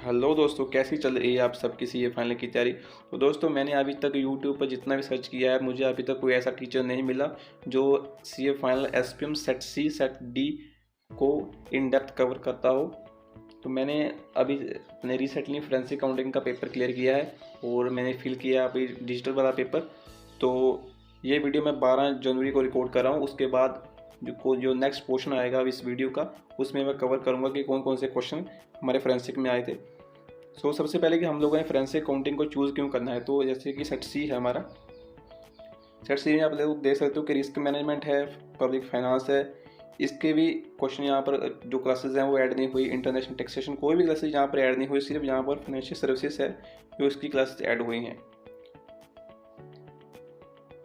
Hello दोस्तों, कैसी चल रही है आप सबकी सीए फाइनल की तैयारी। तो दोस्तों, मैंने अभी तक यूट्यूब पर जितना भी सर्च किया है, मुझे अभी तक कोई ऐसा टीचर नहीं मिला जो सीए फाइनल एसपीएम सेट सी सेट डी को इन डेप्थ कवर करता हो। तो मैंने अभी अपने रिसेंटली फोरेंसिक अकाउंटिंग का पेपर क्लियर किया है और मैंने फिल किया अभी डिजिटल वाला पेपर। तो ये वीडियो मैं 12 जनवरी को रिकॉर्ड कर रहा हूँ। उसके बाद जो नेक्स्ट पोर्शन आएगा इस वीडियो का, उसमें मैं कवर करूँगा कि कौन कौन से क्वेश्चन हमारे फोरेंसिक में आए थे। सबसे पहले कि हम लोगों ने फोरेंसिक अकाउंटिंग को चूज़ क्यों करना है। तो जैसे कि सेट सी है हमारा, सेट सी में आप लोग देख सकते हो कि रिस्क मैनेजमेंट है, पब्लिक फाइनेंस है। इसके भी क्वेश्चन यहाँ पर जो क्लासेस हैं वो ऐड नहीं हुई। इंटरनेशनल टैक्सेशन कोई भी क्लासेस यहाँ पर ऐड नहीं हुई, सिर्फ यहाँ पर फाइनेंशियल सर्विसेज है जो इसकी क्लासेस ऐड हुई हैं।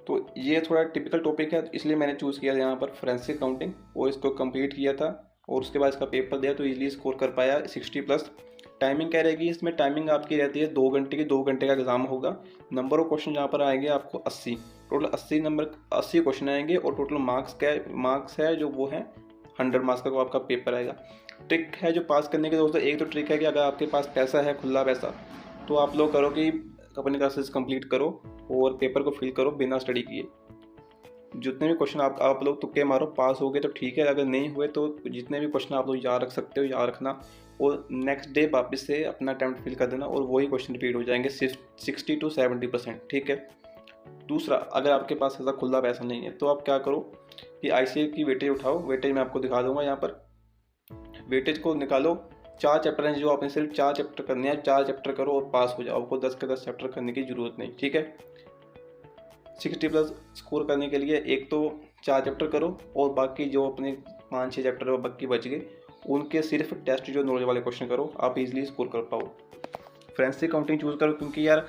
तो ये थोड़ा टिपिकल टॉपिक है, इसलिए मैंने चूज़ किया यहाँ पर फोरेंसिक अकाउंटिंग और इसको कंप्लीट किया था और उसके बाद इसका पेपर दिया तो इजीली स्कोर कर पाया 60+। टाइमिंग क्या रहेगी इसमें? टाइमिंग आपकी रहती है 2 घंटे की। 2 घंटे का एग्जाम होगा। नंबर ऑफ क्वेश्चन यहाँ पर आएंगे आपको 80, टोटल 80 क्वेश्चन आएंगे और टोटल मार्क्स है जो वो है 100 मार्क्स का आपका पेपर आएगा। ट्रिक है जो पास करने के दोस्तों, एक तो ट्रिक है कि अगर आपके पास पैसा है, खुला पैसा, तो आप लोग करो कि अपनी क्लासेस कंप्लीट करो और पेपर को फिल करो बिना स्टडी किए। जितने भी क्वेश्चन आप लोग तुक्के मारो, पास हो गए तो ठीक है, अगर नहीं हुए तो जितने भी क्वेश्चन आप लोग याद रख सकते हो याद रखना और नेक्स्ट डे वापस से अपना अटेम्प्ट फिल कर देना और वही क्वेश्चन रिपीट हो जाएंगे 60 to 70%। ठीक है। दूसरा, अगर आपके पास ऐसा खुला पैसा नहीं है तो आप क्या करो कि आईसीए की वेटेज उठाओ। वेटेज मैं आपको दिखा दूंगा यहाँ पर। वेटेज को निकालो। 4 चैप्टर हैं जो आपने सिर्फ 4 चैप्टर करने हैं, 4 चैप्टर करो और पास हो जाओ। आपको 10 के 10 चैप्टर करने की जरूरत नहीं। ठीक है। 60+ स्कोर करने के लिए एक तो 4 चैप्टर करो और बाकी जो अपने 5-6 चैप्टर बाकी बच गए उनके सिर्फ टेस्ट जो नॉलेज वाले क्वेश्चन करो, आप इजीली स्कोर कर पाओ। फोरेंसिक अकाउंटिंग चूज करो क्योंकि यार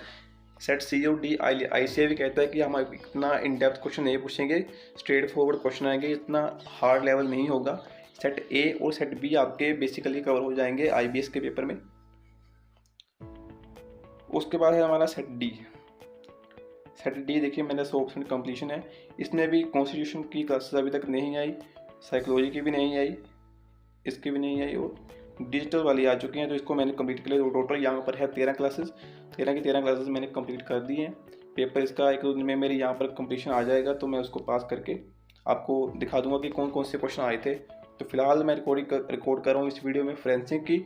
सेट सी और डी आईसीए भी कहता है कि हम इतना इन डेप्थ क्वेश्चन नहीं पूछेंगे, स्ट्रेट फॉरवर्ड क्वेश्चन आएंगे, इतना हार्ड लेवल नहीं होगा। सेट ए और सेट बी आपके बेसिकली कवर हो जाएंगे आईबीएस के पेपर में। उसके बाद है हमारा सेट डी। सेट डी देखिए, मैंने 100% कंप्लीशन है। इसमें भी कॉन्स्टिट्यूशन की क्लासेस अभी तक नहीं आई, साइकोलॉजी की भी नहीं आई, इसकी भी नहीं आई और डिजिटल वाली आ चुकी हैं। तो इसको मैंने कंप्लीट कर लिया। टोटल यहाँ पर है 13 क्लासेस। 13 की 13 क्लासेस मैंने कंप्लीट कर दी हैं। पेपर इसका एक दिन में मेरी यहाँ पर कंप्लीशन आ जाएगा तो मैं उसको पास करके आपको दिखा दूंगा कि कौन कौन से क्वेश्चन आए थे। तो फिलहाल मैं रिकॉर्ड कर रहा हूँ इस वीडियो में फोरेंसिक की।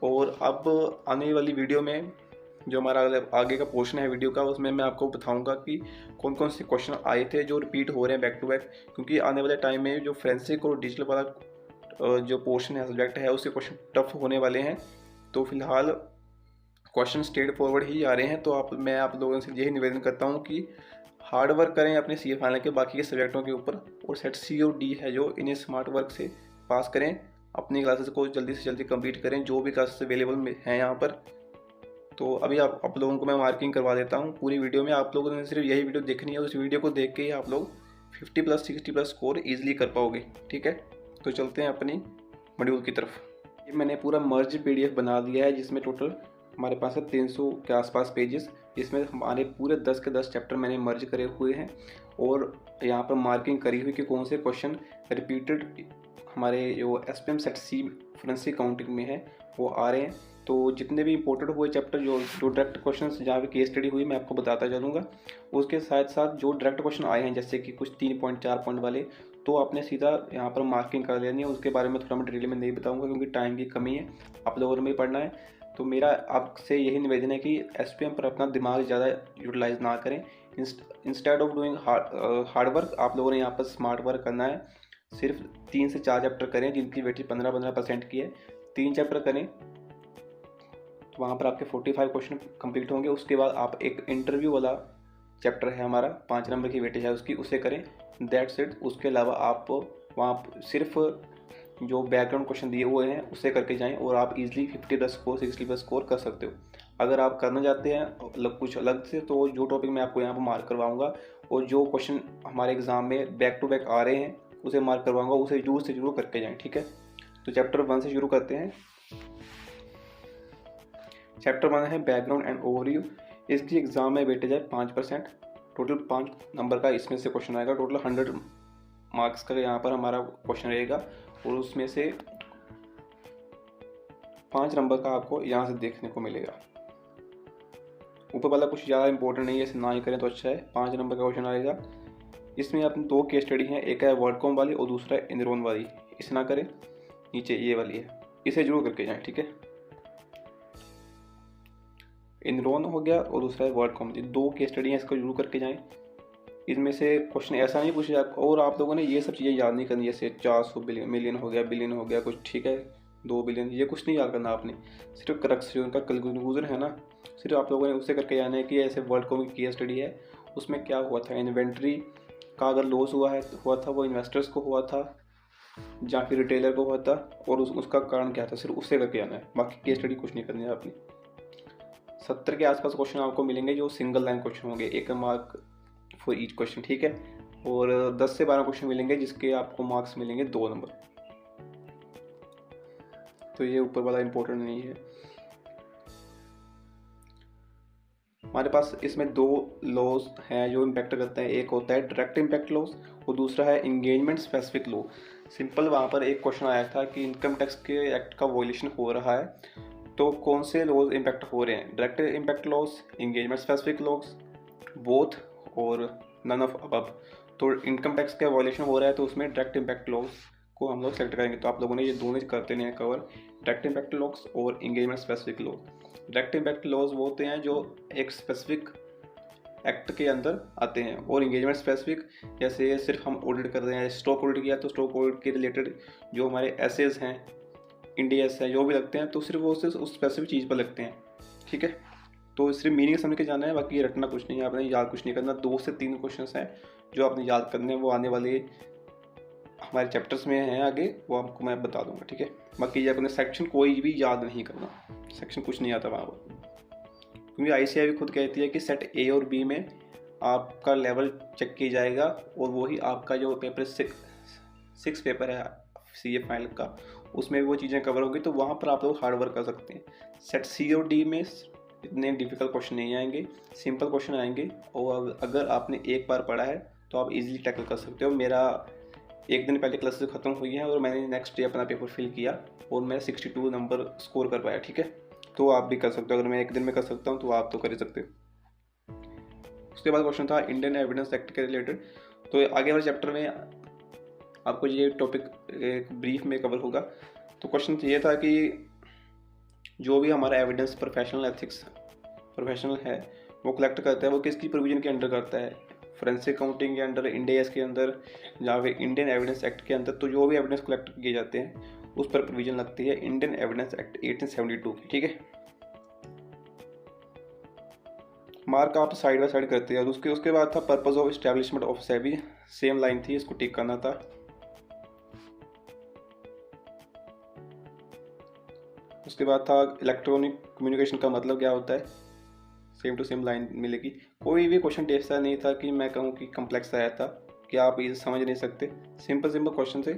और अब आने वाली वीडियो में जो हमारा आगे का पोर्शन है वीडियो का, उसमें मैं आपको बताऊंगा कि कौन कौन से क्वेश्चन आए थे जो रिपीट हो रहे हैं बैक टू बैक। क्योंकि आने वाले टाइम में जो फोरेंसिक और डिजिटल वाला जो पोर्शन है, सब्जेक्ट है, उसके क्वेश्चन टफ होने वाले हैं। तो फिलहाल क्वेश्चन स्ट्रेट फॉरवर्ड ही आ रहे हैं। तो मैं आप लोगों से यही निवेदन करता हूँ कि हार्ड वर्क करें अपने सीए फाइनल के बाकी के सब्जेक्टों के ऊपर और सेट सी और डी है जो इन्हें स्मार्ट वर्क से पास करें। अपनी क्लासेस को जल्दी से जल्दी कंप्लीट करें जो भी क्लासेस अवेलेबल हैं यहाँ पर। तो अभी आप लोगों को मैं मार्किंग करवा देता हूँ पूरी वीडियो में। आप लोगों ने सिर्फ यही वीडियो देखनी है, उस वीडियो को देख के ही आप लोग 50+, 60+ स्कोर ईजिली कर पाओगे। ठीक है। तो चलते हैं अपनी मॉड्यूल की तरफ। ये मैंने पूरा मर्ज पीडीएफ बना दिया है जिसमें टोटल हमारे पास है 300 के आसपास पेजेस। इसमें हमारे पूरे 10 के 10 चैप्टर मैंने मर्ज करे हुए हैं और यहाँ पर मार्किंग करी हुई कि कौन से क्वेश्चन रिपीटेड हमारे जो एसपीएम सेट सी फोरेंसिक अकाउंटिंग में है वो आ रहे हैं। तो जितने भी इंपॉर्टेंट हुए चैप्टर जो डायरेक्ट क्वेश्चन जहाँ पे केस स्टडी हुई मैं आपको बताता चलूँगा। उसके साथ साथ जो डायरेक्ट क्वेश्चन आए हैं जैसे कि कुछ 3 पॉइंट 4 पॉइंट वाले, तो आपने सीधा यहाँ पर मार्किंग कर लेनी है। उसके बारे में थोड़ा मैं डिटेल में नहीं बताऊँगा क्योंकि टाइम की कमी है, आप लोगों ने भी पढ़ना है। तो मेरा आपसे यही निवेदन है कि एसपीएम पर अपना दिमाग ज़्यादा यूटिलाइज ना करें। Instead of doing hard work, आप लोगों ने यहाँ पर स्मार्ट वर्क करना है। सिर्फ 3 से 4 चैप्टर करें जिनकी वेटेज 15% की है। 3 चैप्टर करें तो वहाँ पर आपके 45 क्वेश्चन कंप्लीट होंगे। उसके बाद आप एक इंटरव्यू वाला चैप्टर है हमारा, 5 नंबर की वेटेज है उसकी, उसे करें। That's it. उसके अलावा आप वहाँ सिर्फ जो बैकग्राउंड क्वेश्चन दिए हुए हैं उसे करके जाएं और आप इजीली 50+ स्कोर 60+ स्कोर कर सकते हो। अगर आप करना चाहते हैं कुछ अलग से तो जो टॉपिक मैं आपको यहाँ पर मार्क करवाऊँगा और जो क्वेश्चन हमारे एग्ज़ाम में बैक टू बैक आ रहे हैं उसे मार्क करवाऊँगा, उसे जरूर से जरूर करके जाएँ। ठीक है। तो चैप्टर 1 से शुरू करते हैं। चैप्टर 1 है बैकग्राउंड एंड ओवरव्यू। इसकी एग्जाम में वेटेज है 5%। टोटल 5 नंबर का इसमें से क्वेश्चन आएगा। टोटल 100 मार्क्स का यहाँ पर हमारा क्वेश्चन रहेगा और उसमें से 5 नंबर का आपको यहाँ से देखने को मिलेगा। ऊपर वाला कुछ ज़्यादा इंपॉर्टेंट नहीं है, इसे ना ही करें तो अच्छा है। 5 नंबर का क्वेश्चन आएगा। इसमें अपनी 2 केस स्टडी हैं, एक है वर्डकॉम वाली और दूसरा है एनरॉन वाली। इसे ना करें, नीचे ये वाली है, इसे जरूर करके जाएं, ठीक है। एनरॉन हो गया और दूसरा है वर्डकॉम, ये 2 केस स्टडी हैं, इसको जरूर करके जाएं। इनमें से क्वेश्चन ऐसा नहीं पूछे आपको, और आप लोगों ने ये सब चीज़ें याद नहीं करनी, जैसे 400 मिलियन हो गया, बिलियन हो गया कुछ, ठीक है, 2 बिलियन, ये कुछ नहीं याद करना आपने। सिर्फ क्रक्स जो उनका कंक्लूजन है ना, सिर्फ आप लोगों ने उससे करके जाना है कि ऐसे वर्डकॉम की केस स्टडी है, उसमें क्या हुआ था, इन्वेंट्री का अगर लॉस हुआ था वो इन्वेस्टर्स को हुआ था या फिर रिटेलर को हुआ था, और उसका कारण क्या था, सिर्फ उससे करके आना है, बाकी केस स्टडी कुछ नहीं करनी है आपने। 70 के आसपास क्वेश्चन आपको मिलेंगे जो सिंगल लाइन क्वेश्चन होंगे, 1 मार्क फॉर ईच क्वेश्चन, ठीक है। और 10 से 12 क्वेश्चन मिलेंगे जिसके आपको मार्क्स मिलेंगे 2 नंबर। तो ये ऊपर वाला इंपॉर्टेंट नहीं है। हमारे पास इसमें 2 लॉज हैं जो इम्पैक्ट करते हैं, एक होता है डायरेक्ट इम्पैक्ट लॉज और दूसरा है इंगेजमेंट स्पेसिफिक लॉ। सिंपल, वहाँ पर एक क्वेश्चन आया था कि इनकम टैक्स के एक्ट का वॉयलेशन हो रहा है, तो कौन से लॉज इम्पैक्ट हो रहे हैं, direct impact laws, engagement specific laws, both और नन ऑफ अबव। तो इनकम टैक्स का वॉयलेशन हो रहा है तो उसमें डायरेक्ट इम्पैक्ट लॉज को हम लोग सेलेक्ट करेंगे। तो आप लोगों ने ये दोनों करते हैं कवर, डायरेक्ट इम्पैक्ट लॉज और engagement specific laws. Direct impact laws वो होते हैं जो एक स्पेसिफिक एक्ट के अंदर आते हैं, और इंगेजमेंट स्पेसिफिक जैसे सिर्फ हम ऑडिट कर रहे हैं, स्टॉक ऑडिट किया तो स्टॉक ऑडिट के रिलेटेड जो हमारे एसेज हैं, इंडियस हैं, जो भी लगते हैं तो सिर्फ वो सिर्फ उस स्पेसिफिक चीज़ पर लगते हैं, ठीक है। तो सिर्फ मीनिंग समझ के जाना है, बाकी रटना कुछ नहीं है, आपने याद कुछ नहीं करना। 2 से 3 क्वेश्चन हैं जो आपने याद करने हैं, वो आने वाले हमारे चैप्टर्स में हैं आगे, वो आपको मैं बता दूंगा, ठीक है। बाकी ये अपने सेक्शन कोई भी याद नहीं करना, सेक्शन कुछ नहीं आता वहाँ पर, क्योंकि ICAI भी खुद कहती है कि सेट A और B में आपका लेवल चेक किया जाएगा, और वही आपका जो पेपर 6 पेपर है CA फाइनल का, उसमें भी वो चीज़ें कवर होगी, तो वहाँ पर आप लोग हार्ड वर्क कर सकते हैं। सेट C और D में इतने डिफ़िकल्ट क्वेश्चन नहीं आएंगे, सिंपल क्वेश्चन आएंगे, और अगर आपने एक बार पढ़ा है तो आप इजीली टैकल कर सकते हो। मेरा एक दिन पहले क्लासेस ख़त्म हुई है और मैंने नेक्स्ट डे अपना पेपर फिल किया और मैं 62 नंबर स्कोर कर पाया, ठीक है। तो आप भी कर सकते हो, अगर मैं एक दिन में कर सकता हूँ तो आप तो कर ही सकते हो। उसके बाद क्वेश्चन था इंडियन एविडेंस एक्ट के रिलेटेड। तो आगे वाले चैप्टर में आपको ये टॉपिक एक ब्रीफ में कवर होगा। तो क्वेश्चन ये था कि जो भी हमारा एविडेंस प्रोफेशनल एथिक्स प्रोफेशनल है वो कलेक्ट करता है, वो किसकी प्रोविजन के अंडर करता है, फोरेंसिक अकाउंटिंग के अंडर, इंडिया के अंदर, या फिर इंडियन एविडेंस एक्ट के अंदर। तो जो भी एविडेंस कलेक्ट किए जाते हैं उस पर प्रोविजन लगती है इंडियन एविडेंस एक्ट 1872 की, ठीक है। मार्क आप साइड बाय साइड करते हैं। उसके बाद था purpose of establishment of SEBI, same line थी, इसको टिक करना था। उसके बाद था इलेक्ट्रॉनिक कम्युनिकेशन का मतलब क्या होता है, सेम टू सेम लाइन मिलेगी। कोई भी क्वेश्चन ऐसा नहीं था कि मैं कहूँ कि कम्प्लेक्स आया था कि आप इसे समझ नहीं सकते, सिंपल क्वेश्चन थे,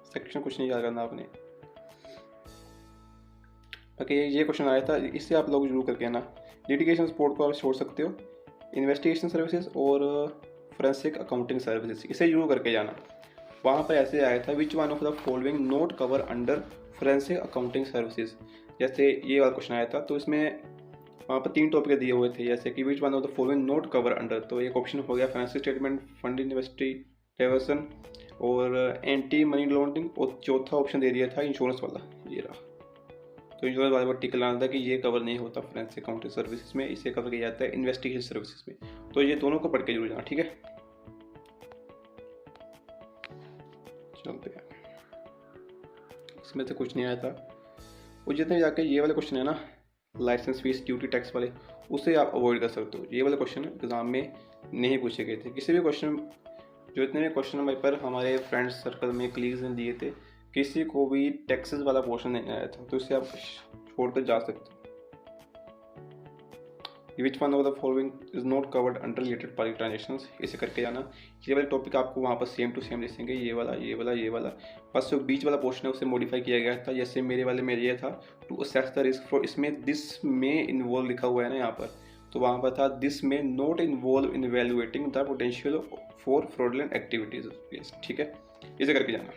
सेक्शन कुछ नहीं याद करना आपने। बाकी ये क्वेश्चन आया था, इससे आप लोग जरूर करके आना। लिटिगेशन सपोर्ट को आप छोड़ सकते हो, इन्वेस्टिगेशन सर्विसेज और फोरेंसिक अकाउंटिंग सर्विसेज, इसे जरूर करके जाना। वहाँ पर ऐसे आया था विच one of the following not cover under forensic accounting services, जैसे ये वाला क्वेश्चन आया था। तो इसमें वहाँ पर 3 टॉपिक दिए हुए थे, जैसे कि which one of the following not cover under. तो एक ऑप्शन हो गया फाइनेंशियल स्टेटमेंट, फंड इन्वेस्टिगेशन और एंटी मनी लॉन्ड्रिंग, और चौथा ऑप्शन दे दिया था इंश्योरेंस वाला, ये रहा। तो इंश्योरेंस वाले पर टिक लगाना था कि ये कवर नहीं होता फोरेंसिक अकाउंटिंग सर्विसेज में, इसे कवर किया जाता है इन्वेस्टिगेशन सर्विसेज में। तो ये दोनों को पढ़ के जरूर जाना, ठीक है। चलते हैं, इसमें से कुछ नहीं आया था। और जितने जाके ये वाले क्वेश्चन है ना, लाइसेंस फीस ड्यूटी टैक्स वाले, उसे आप अवॉइड कर सकते हो। ये वाले क्वेश्चन एग्जाम में नहीं पूछे गए थे। किसी भी क्वेश्चन, जो इतने भी क्वेश्चन पेपर हमारे फ्रेंड्स सर्कल में कलीग्स ने दिए थे, किसी को भी टैक्सेस वाला पोर्शन नहीं आया था, तो इसे आप छोड़ कर जा सकते हो। विच one of the following is not covered under related party transactions, इसे करके जाना। ये वाले टॉपिक आपको वहाँ पर सेम टू सेम लिखेंगे, ये वाला ये वाला ये वाला, बस जो बीच वाला पोर्शन है उसे मॉडिफाई किया गया था। जैसे मेरे वाले में ये था to assess the risk for, इसमें दिस में इन्वॉल्व लिखा हुआ है ना यहाँ पर, तो वहाँ पर था दिस में not involve in evaluating the potential for fraudulent activities, ठीक है, इसे करके जाना।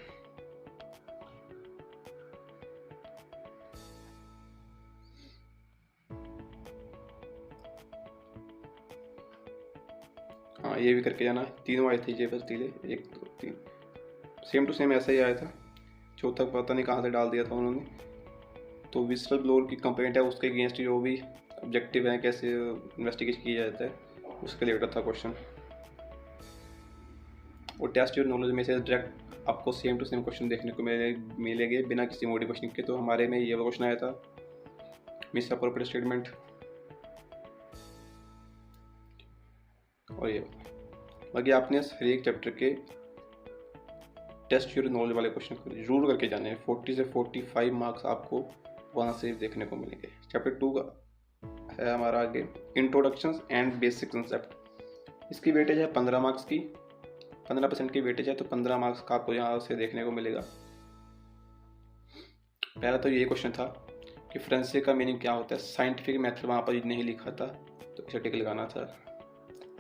हाँ ये भी करके जाना, तीनों आए थे ये बस डिले, 1 2 3 सेम टू सेम ऐसा ही आया था। चौथा पता नहीं कहाँ से डाल दिया था उन्होंने। तो विसल ब्लोअर की कंप्लेंट है, उसके अगेंस्ट जो भी ऑब्जेक्टिव है, कैसे इन्वेस्टिगेट किया जाता है, उसके रिलेटेड था क्वेश्चन। और टेस्ट योर नॉलेज में से डायरेक्ट आपको सेम टू सेम क्वेश्चन देखने को मिलेंगे बिना किसी मॉडिफिकेशन के। तो हमारे में ये क्वेश्चन आया था, मिस अप्रोप्रिएट स्टेटमेंट, और ये बाकी आपने हर एक चैप्टर के टेस्ट योर नॉलेज वाले क्वेश्चन जरूर करके जाने हैं। 40 से 45 मार्क्स आपको वहाँ से देखने को मिलेंगे। चैप्टर 2 का है हमारा आगे इंट्रोडक्शंस एंड बेसिक कंसेप्ट। इसकी वेटेज है 15 मार्क्स की, 15% की वेटेज है, तो 15 मार्क्स का आपको यहाँ से देखने को मिलेगा। पहला तो ये क्वेश्चन था कि फोरेंसिक का मीनिंग क्या होता है। साइंटिफिक मेथड वहाँ पर नहीं लिखा था, तो इसे टिक लगाना था।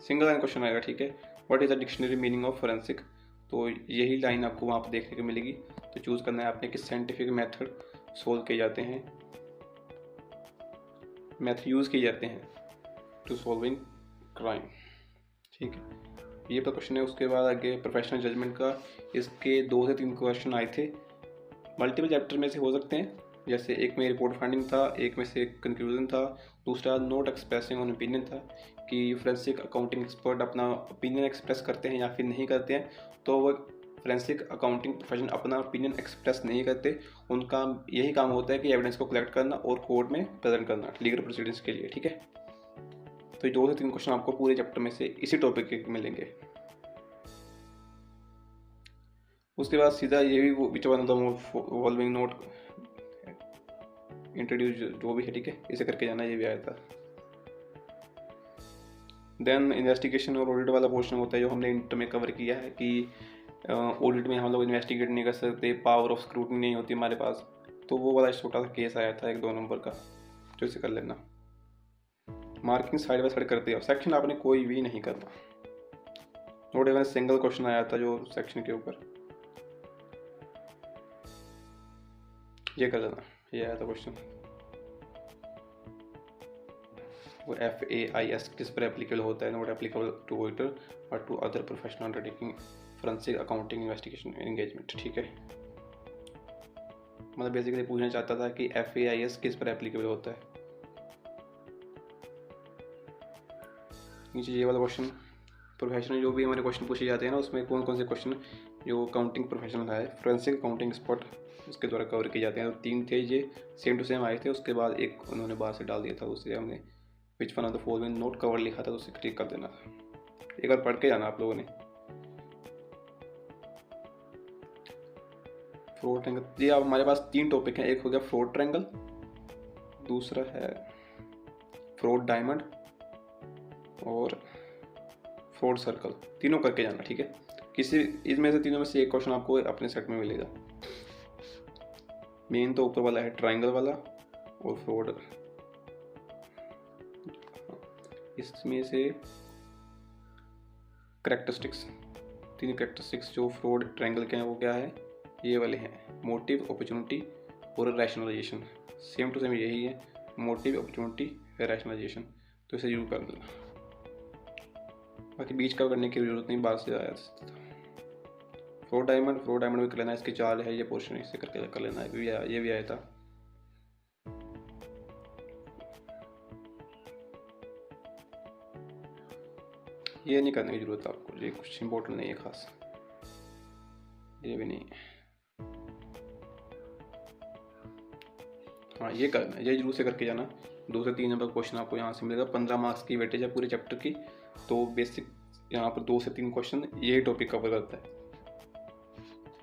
सिंगल लाइन क्वेश्चन आएगा, ठीक है। What is the dictionary meaning of forensic, तो यही लाइन आपको वहाँ पर देखने को मिलेगी। तो चूज़ करना है आपने कि साइंटिफिक मेथड सोल्व किए जाते हैं, मेथड यूज़ किए जाते हैं टू सॉल्विंग क्राइम, ठीक है। ये तो क्वेश्चन है। उसके बाद आगे प्रोफेशनल जजमेंट का, इसके 2 से 3 क्वेश्चन आए थे। मल्टीपल चैप्टर में से हो सकते हैं, जैसे एक में रिपोर्ट फाइंडिंग था, एक में से कंक्लूजन था, दूसरा नोट एक्सप्रेसिंग ऑन ओपिनियन था कि फोरेंसिक अकाउंटिंग एक्सपर्ट अपना ओपिनियन एक्सप्रेस करते हैं या फिर नहीं करते हैं। तो वो फोरेंसिक अकाउंटिंग प्रोफेशन अपना ओपिनियन एक्सप्रेस नहीं करते, उनका यही काम होता है कि एविडेंस को कलेक्ट करना और कोर्ट में प्रेजेंट करना लीगल प्रोसीडिंग्स के लिए, ठीक है। तो 2 से 3 क्वेश्चन आपको पूरे चैप्टर में से इसी टॉपिक के मिलेंगे। उसके बाद सीधा ये भी विच one of the following note introduce जो भी है, ठीक है, इसे करके जाना, ये भी आया था। देन इन्वेस्टिगेशन और ऑडिट वाला पोर्शन होता है जो हमने इंटर में कवर किया है कि ऑडिट में हम लोग इन्वेस्टिगेट नहीं कर सकते, पावर ऑफ स्क्रूटनी नहीं होती हमारे पास। तो वो वाला छोटा सा केस आया था 1-2 नंबर का, तो इसे कर लेना। मार्किंग साइड बाय साइड करते हो, सेक्शन आपने कोई भी नहीं करना। नोट इवन सिंगल क्वेश्चन आया था जो सेक्शन के ऊपर, ये कर लेना, ये आया था क्वेश्चन। वो FAIS किस पर एप्लीकेबल होता है, नॉट एप्लीकेबल टू ऑडिटर और to other professional undertaking forensic accounting investigation engagement, ठीक है। मतलब बेसिकली पूछना चाहता था कि FAIS किस पर एप्लीकेबल होता है। नीचे ये वाला क्वेश्चन, प्रोफेशनल जो भी हमारे क्वेश्चन पूछे जाते हैं ना, उसमें कौन कौन से क्वेश्चन जो अकाउंटिंग प्रोफेशनल है, फोरेंसिक अकाउंटिंग एक्सपर्ट, उसके द्वारा कवर किए जाते हैं। तो 3 थे ये सेम टू सेम आए थे। उसके बाद एक उन्होंने बाहर से डाल दिया था, उससे हमने विच one of the following note cover लिखा था, तो उसे क्लिक कर देना था। एक बार पढ़ के जाना आप लोगों ने। फ्रॉड ट्रायंगल, ये अब हमारे पास 3 टॉपिक हैं। एक हो गया फ्रॉड ट्रायंगल, दूसरा है फ्रॉड डायमंड और फ्रॉड सर्कल। तीनों करके जाना, ठीक है। किसी इसमें से तीनों में से एक क्वेश्चन आपको अपने सेट में मिलेगा। मेन तो ऊपर वाला है ट्रायंगल वाला और फ्रॉड, इसमें से करैक्टरिस्टिक्स, 3 करैक्टरिस्टिक्स जो फ्रॉड ट्रायंगल के हैं वो क्या है, ये वाले हैं, मोटिव, अपॉर्चुनिटी और रैशनलाइजेशन। सेम टू सेम यही है, मोटिव, अपॉर्चुनिटी, रैशनलाइजेशन। तो इसे यूज कर देना, बाकी बीच का करने की जरूरत नहीं, बात से आया था। फ्रॉड डायमंड भी कर लेना, इसके 4 है ये पोर्शन, इसे करके कर लेना, ये भी आया था। ये नहीं करने की जरूरत आपको, ये कुछ इंपॉर्टेंट नहीं है खास, ये भी नहीं है। हाँ ये करना है, ये जरूर से करके जाना। 2 से 3 नंबर क्वेश्चन आपको यहाँ से मिलेगा। 15 मार्क्स की वेटेज है पूरे चैप्टर की। तो बेसिक यहाँ पर 2 से 3 क्वेश्चन यही टॉपिक कवर करता है।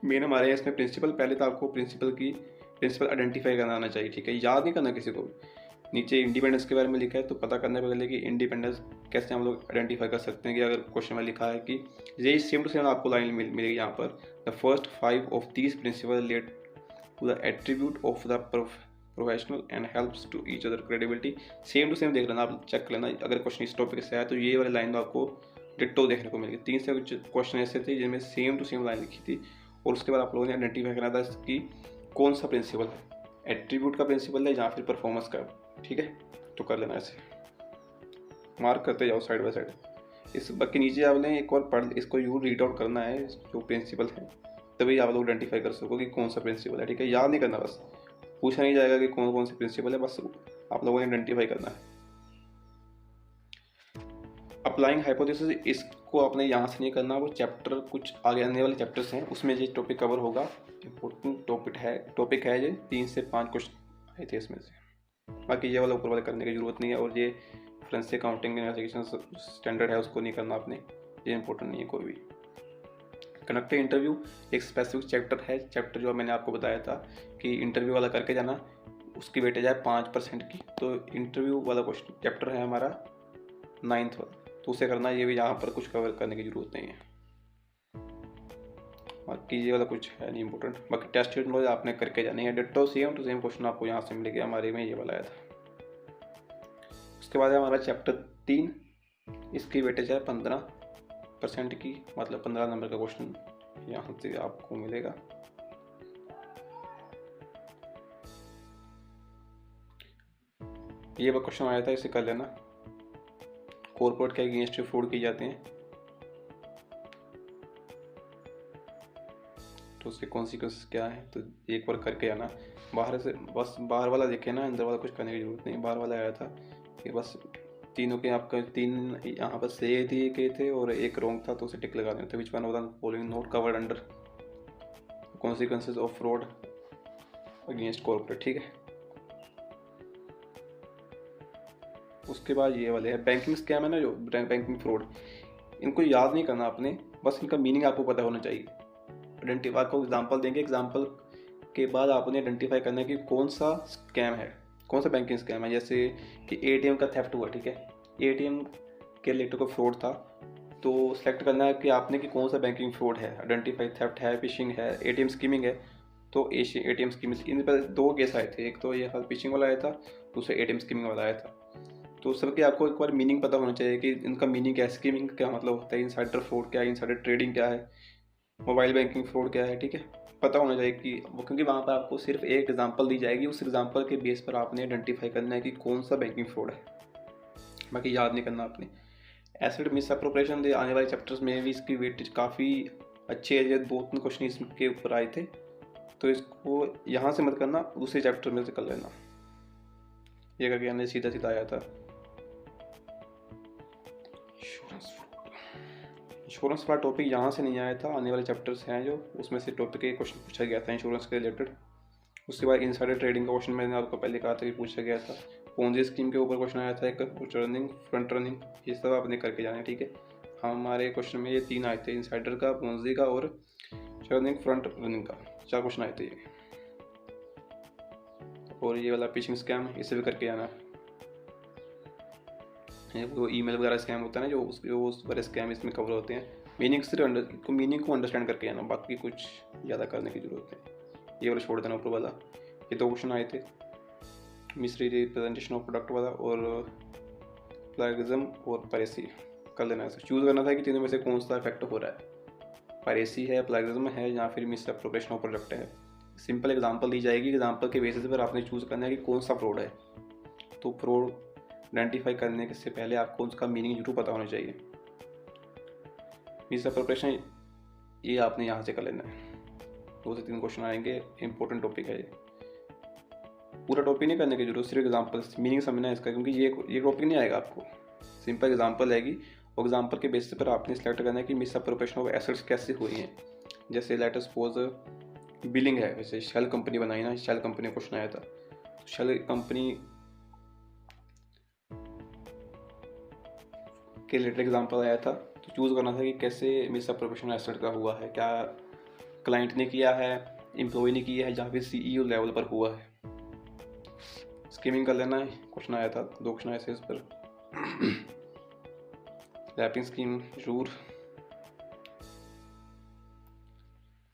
मेन हमारे यहाँ इसमें प्रिंसिपल, पहले तो आपको प्रिंसिपल आइडेंटिफाई करना आना चाहिए, ठीक है। याद नहीं करना किसी को भी। नीचे इंडिपेंडेंस के बारे में लिखा है, तो पता करना पहले कि इंडिपेंडेंस कैसे हम लोग आइडेंटिफाई कर सकते हैं। कि अगर क्वेश्चन में लिखा है कि ये सेम टू सेम आपको लाइन मिलेगी यहाँ पर, the first 5 of these principle relate to the attribute of the professional and helps to each other credibility. Same to same देख लेना, आप चेक कर लेना। अगर क्वेश्चन इस टॉपिक से आया तो ये वाली लाइन आपको डिट्टो देखने को मिलेगी। 3 से कुछ क्वेश्चन ऐसे थे जिनमें सेम टू सेम लाइन लिखी थी, और उसके बाद आप लोगों ने आइडेंटिफाई करना था कि कौन सा प्रिंसिपल है, एट्रीब्यूट का प्रिंसिपल है या फिर परफॉर्मेंस का, ठीक है। तो कर लेना, ऐसे मार्क करते जाओ साइड बाय साइड। इस बाकी नीचे आपने एक और पढ़ इसको यूँ रीड आउट करना है जो प्रिंसिपल है, तभी आप लोग आइडेंटिफाई कर सकोगे कि कौन सा प्रिंसिपल है। ठीक है, याद नहीं करना, बस पूछा नहीं जाएगा कि कौन कौन से प्रिंसिपल है, बस आप लोगों ने आइडेंटिफाई करना है। अप्लाइंग हाइपोथेसिस, इसको आपने यहाँ से नहीं करना, वो चैप्टर कुछ आगे आने वाले चैप्टर्स हैं उसमें ये टॉपिक कवर होगा। इम्पोर्टेंट टॉपिक है ये, 3 से 5 क्वेश्चन आए थे इसमें से। बाकी ये वाला ऊपर वाला करने की ज़रूरत नहीं है, और ये फोरेंसिक अकाउंटिंग इन्वेस्टिगेशन स्टैंडर्ड है उसको नहीं करना आपने, ये इंपॉर्टेंट नहीं है कोई भी। कंडक्ट इंटरव्यू एक स्पेसिफिक चैप्टर है, चैप्टर जो मैंने आपको बताया था कि इंटरव्यू वाला करके जाना, उसकी वेटेज है 5% की। तो इंटरव्यू वाला क्वेश्चन चैप्टर है हमारा 9th वाला, तो उसे करना, ये भी यहाँ पर कुछ कवर करने की ज़रूरत नहीं है। बाकी ये वाला कुछ है नहीं इंपॉर्टेंट। बाकी टेस्ट नॉलेज आपने करके जानी है, ditto same to same question आपको यहाँ से मिलेगा, हमारे में ये वाला आया था। उसके बाद है हमारा चैप्टर 3, इसकी वेटेज है 15% की, मतलब 15 नंबर का क्वेश्चन यहाँ से आपको मिलेगा। ये वो क्वेश्चन आया था, इसे कर लेना। कॉर्पोरेट के अगेंस्ट फ्रॉड किए जाते हैं तो उसके कॉन्सिक्वेंस क्या है, तो एक बार करके आना। बाहर से बस बाहर वाला देखे ना, अंदर वाला कुछ करने की जरूरत नहीं। बाहर वाला आया था कि बस तीनों के आपका 3 यहाँ पर सही दिए गए थे और एक रॉन्ग था, तो उसे टिक लगा देते। विच one of the following not covered under consequences of fraud against corporate. ठीक है, उसके बाद ये वाले है बैंकिंग स्कैम है ना, जो बैंकिंग फ्रॉड, इनको याद नहीं करना आपने, बस इनका मीनिंग आपको पता होना चाहिए। आइडेंटिफाई को एग्जांपल देंगे, एग्जांपल के बाद आपने आइडेंटिफाई करना है कि कौन सा स्कैम है, कौन सा बैंकिंग स्कैम है। जैसे कि एटीएम का थेफ्ट हुआ, ठीक है, एटीएम के रिलेटेड कोई फ्रॉड था, तो सेलेक्ट करना है कि आपने कि कौन सा बैंकिंग फ्रॉड है। आइडेंटिफाई थेफ्ट है, फिशिंग है, एटीएम स्कीमिंग है। तो एटीएम स्कीमिंग, इन पर 2 केस आए थे, एक तो ये फिशिंग वाला आया था, दूसरा एटीएम स्कीमिंग वाला आया था। तो सबके आपको एक बार मीनिंग पता होना चाहिए कि इनका मीनिंग क्या है, स्कीमिंग क्या मतलब होता है, इनसाइडर फ्रॉड क्या है, इनसाइडर ट्रेडिंग क्या है, मोबाइल बैंकिंग फ्रॉड क्या है। ठीक है, पता होना चाहिए कि वो, क्योंकि वहाँ पर आपको सिर्फ एक एग्जांपल दी जाएगी, उस एग्जांपल के बेस पर आपने आइडेंटिफाई करना है कि कौन सा बैंकिंग फ्रॉड है, बाकी याद नहीं करना आपने। एसिड मिस अप्रोप्रिएशन दे आने वाले चैप्टर्स में भी इसकी वेटेज काफ़ी अच्छी है, 2-3 क्वेश्चन इसके ऊपर आए थे, तो इसको यहाँ से मत करना, दूसरे चैप्टर में से कर लेना। ये करके हमने सीधा सीधा आया था। इंश्योरेंस वाला टॉपिक यहाँ से नहीं आया था, आने वाले चैप्टर्स हैं जो, उसमें से टॉपिक एक क्वेश्चन पूछा गया था इंश्योरेंस के रिलेटेड। उसके बाद इनसाइडर ट्रेडिंग का क्वेश्चन मैंने आपको पहले कहा था कि पूछा गया था। पोंजी स्कीम के ऊपर क्वेश्चन आया था एक, रनिंग, फ्रंट रनिंग, ये सब आपने करके जाना है। ठीक है, हमारे क्वेश्चन में ये 3 आए थे, इनसाइडर का, पोंजी का और रनिंग, फ्रंट रनिंग का, 4 क्वेश्चन आए थे ये। और ये वाला फिशिंग स्कैम, इसे भी करके जाना है। वो ईमेल वगैरह स्कैम होता है ना, जो उस बड़े स्कैम इसमें कवर होते हैं। मीनिंग को अंडरस्टैंड करके जाना, बाकी कुछ ज़्यादा करने की ज़रूरत नहीं। ये वाला छोड़ देना ऊपर वाला। ये 2 क्वेश्चन आए थे, मिसरी रिप्रेजेंटेशन ऑफ प्रोडक्ट वाला और प्लेगरिज्म और पायरेसी कर लेना है। चूज़ करना था कि तीनों में से कौन सा इफेक्ट हो रहा है, पायरेसी है, प्लेगरिज्म है, या फिर मिस अप्रोप्रिएशन ऑफ प्रोडक्ट है। सिंपल एग्जांपल दी जाएगी, एग्जांपल के बेसिस पर आपने चूज़ करना है कि कौन सा फ्रॉड है। तो फ्रॉड आइडेंटिफाई करने से पहले आपको उसका मीनिंग जरूर पता होना चाहिए। मिस अप्रोप्रिएशन ये आपने यहाँ से कर लेना है, 2 से 3 क्वेश्चन आएंगे, इंपॉर्टेंट टॉपिक है ये। पूरा टॉपिक नहीं करने की जरूरत, सिर्फ एग्जांपल मीनिंग समझना है इसका, क्योंकि ये टॉपिक नहीं आएगा आपको, सिंपल एग्जांपल आएगी, और एग्जांपल के बेसिस पर आपने सेलेक्ट करना है कि मिस अप्रोप्रिएशन ऑफ एसेट्स कैसे हुई हैं। जैसे लेट अस सपोज बिलिंग है, जैसे शेल कंपनी बनाई ना, शेल कंपनी क्वेश्चन आया था, शेल कंपनी के रिलेटेड एग्जांपल आया था, तो चूज़ करना था कि कैसे मिस अप्रोप्रिएशन एसेट का हुआ है, क्या क्लाइंट ने किया है, एम्प्लॉय ने किया है, या फिर सीईओ लेवल पर हुआ है। स्कीमिंग कर लेना है, क्वेश्चन आया था, 2 क्वेश्चन आए थे इस पर। रैपिंग स्कीम जरूर,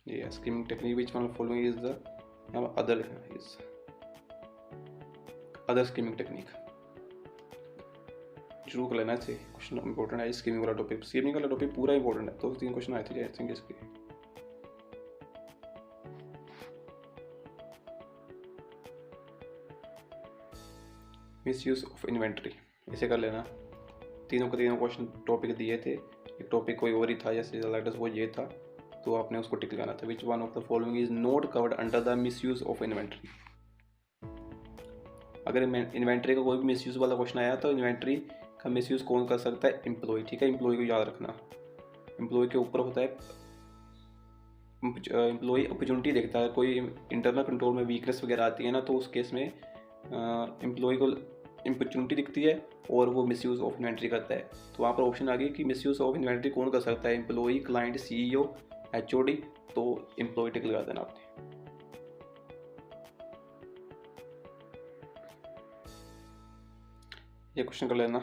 ये skimming technique, which one following is the other skimming technique, जरूर कर लेना है। क्वेश्चन इंपॉर्टेंट है स्कीमिंग वाला टॉपिक, स्कीमिंग वाला टॉपिक पूरा इंपॉर्टेंट है। 2-3 क्वेश्चन आए थे आई थिंक इसके। मिस यूज ऑफ इन्वेंट्री, इसे कर लेना। तीनों के तीनों क्वेश्चन टॉपिक दिए थे, एक टॉपिक कोई और ही था, जैसे लेटस वो ये था, तो आपने उसको टिक लगाना था। विच one of the following is not covered under the misuse of inventory. अगर इन्वेंट्री का कोई भी मिसयूज वाला क्वेश्चन आया तो इन्वेंट्री का मिसयूज कौन कर सकता है? एम्प्लॉय। ठीक है, एम्प्लॉय को याद रखना। एम्प्लॉय के ऊपर होता है, एम्प्लॉय अपॉर्चुनिटी देखता है। कोई इंटरनल कंट्रोल में वीकनेस वगैरह आती है ना, तो उस केस में एम्प्लॉय को अपॉर्चुनिटी दिखती है और वो मिसयूज ऑफ इन्वेंट्री करता है। तो वहाँ पर ऑप्शन आ गया कि मिसयूज ऑफ इन्वेंट्री कौन कर सकता है? Employee, client, CEO, HOD। तो एम्प्लॉय टिक लगा देना आपने। ये क्वेश्चन कर लेना,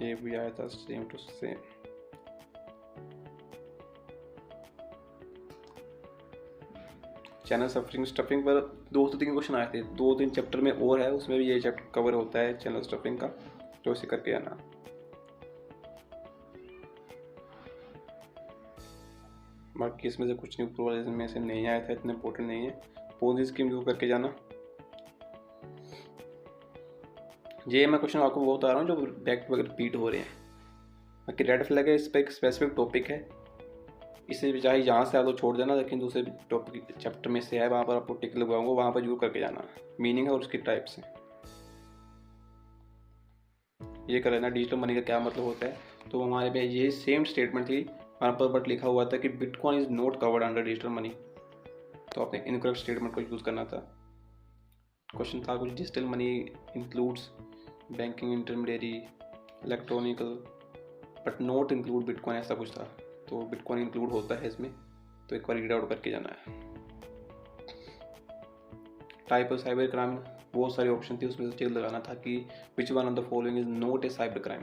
ये भी आया था same to same. Channel stuffing पर 2 से 3 क्वेश्चन आए थे, 2-3 चैप्टर में और है, उसमें भी ये चैप्टर कवर होता है चैनल स्टफिंग का, तो इसे करके आना। बाकी इसमें से कुछ नहीं, ऊपर वाले में से नहीं आया था, इतना इंपॉर्टेंट नहीं है। पोंजी स्कीम को करके जाना। ये मैं क्वेश्चन आपको वो बता रहा हूँ जो बैक टू बैक रिपीट हो रहे हैं। बाकी रेड फ्लैग है, इस पर एक स्पेसिफिक टॉपिक है, इसे चाहे यहाँ से आप लोग छोड़ देना, लेकिन दूसरे टॉपिक चैप्टर में से है, वहाँ पर आपको टिक लगवाऊंगा, वहाँ पर जरूर करके जाना। मीनिंग है और उसकी टाइप से ये कर लेना। डिजिटल मनी का क्या मतलब होता है? तो हमारे पे ये सेम स्टेटमेंट थी वहाँ पर, बट लिखा हुआ था कि bitcoin is not covered under digital money, तो आपने इनकरेक्ट स्टेटमेंट को यूज़ करना था। क्वेश्चन था कुछ, digital money includes banking intermediary, electronical, but not include bitcoin, ऐसा कुछ था। तो बिटकॉइन इंक्लूड होता है इसमें, तो एक बार रीड आउट करके जाना है। टाइप ऑफ साइबर क्राइम, बहुत सारे ऑप्शन थे, उसमें से चेक लगाना था कि which one of the following is not a cyber crime,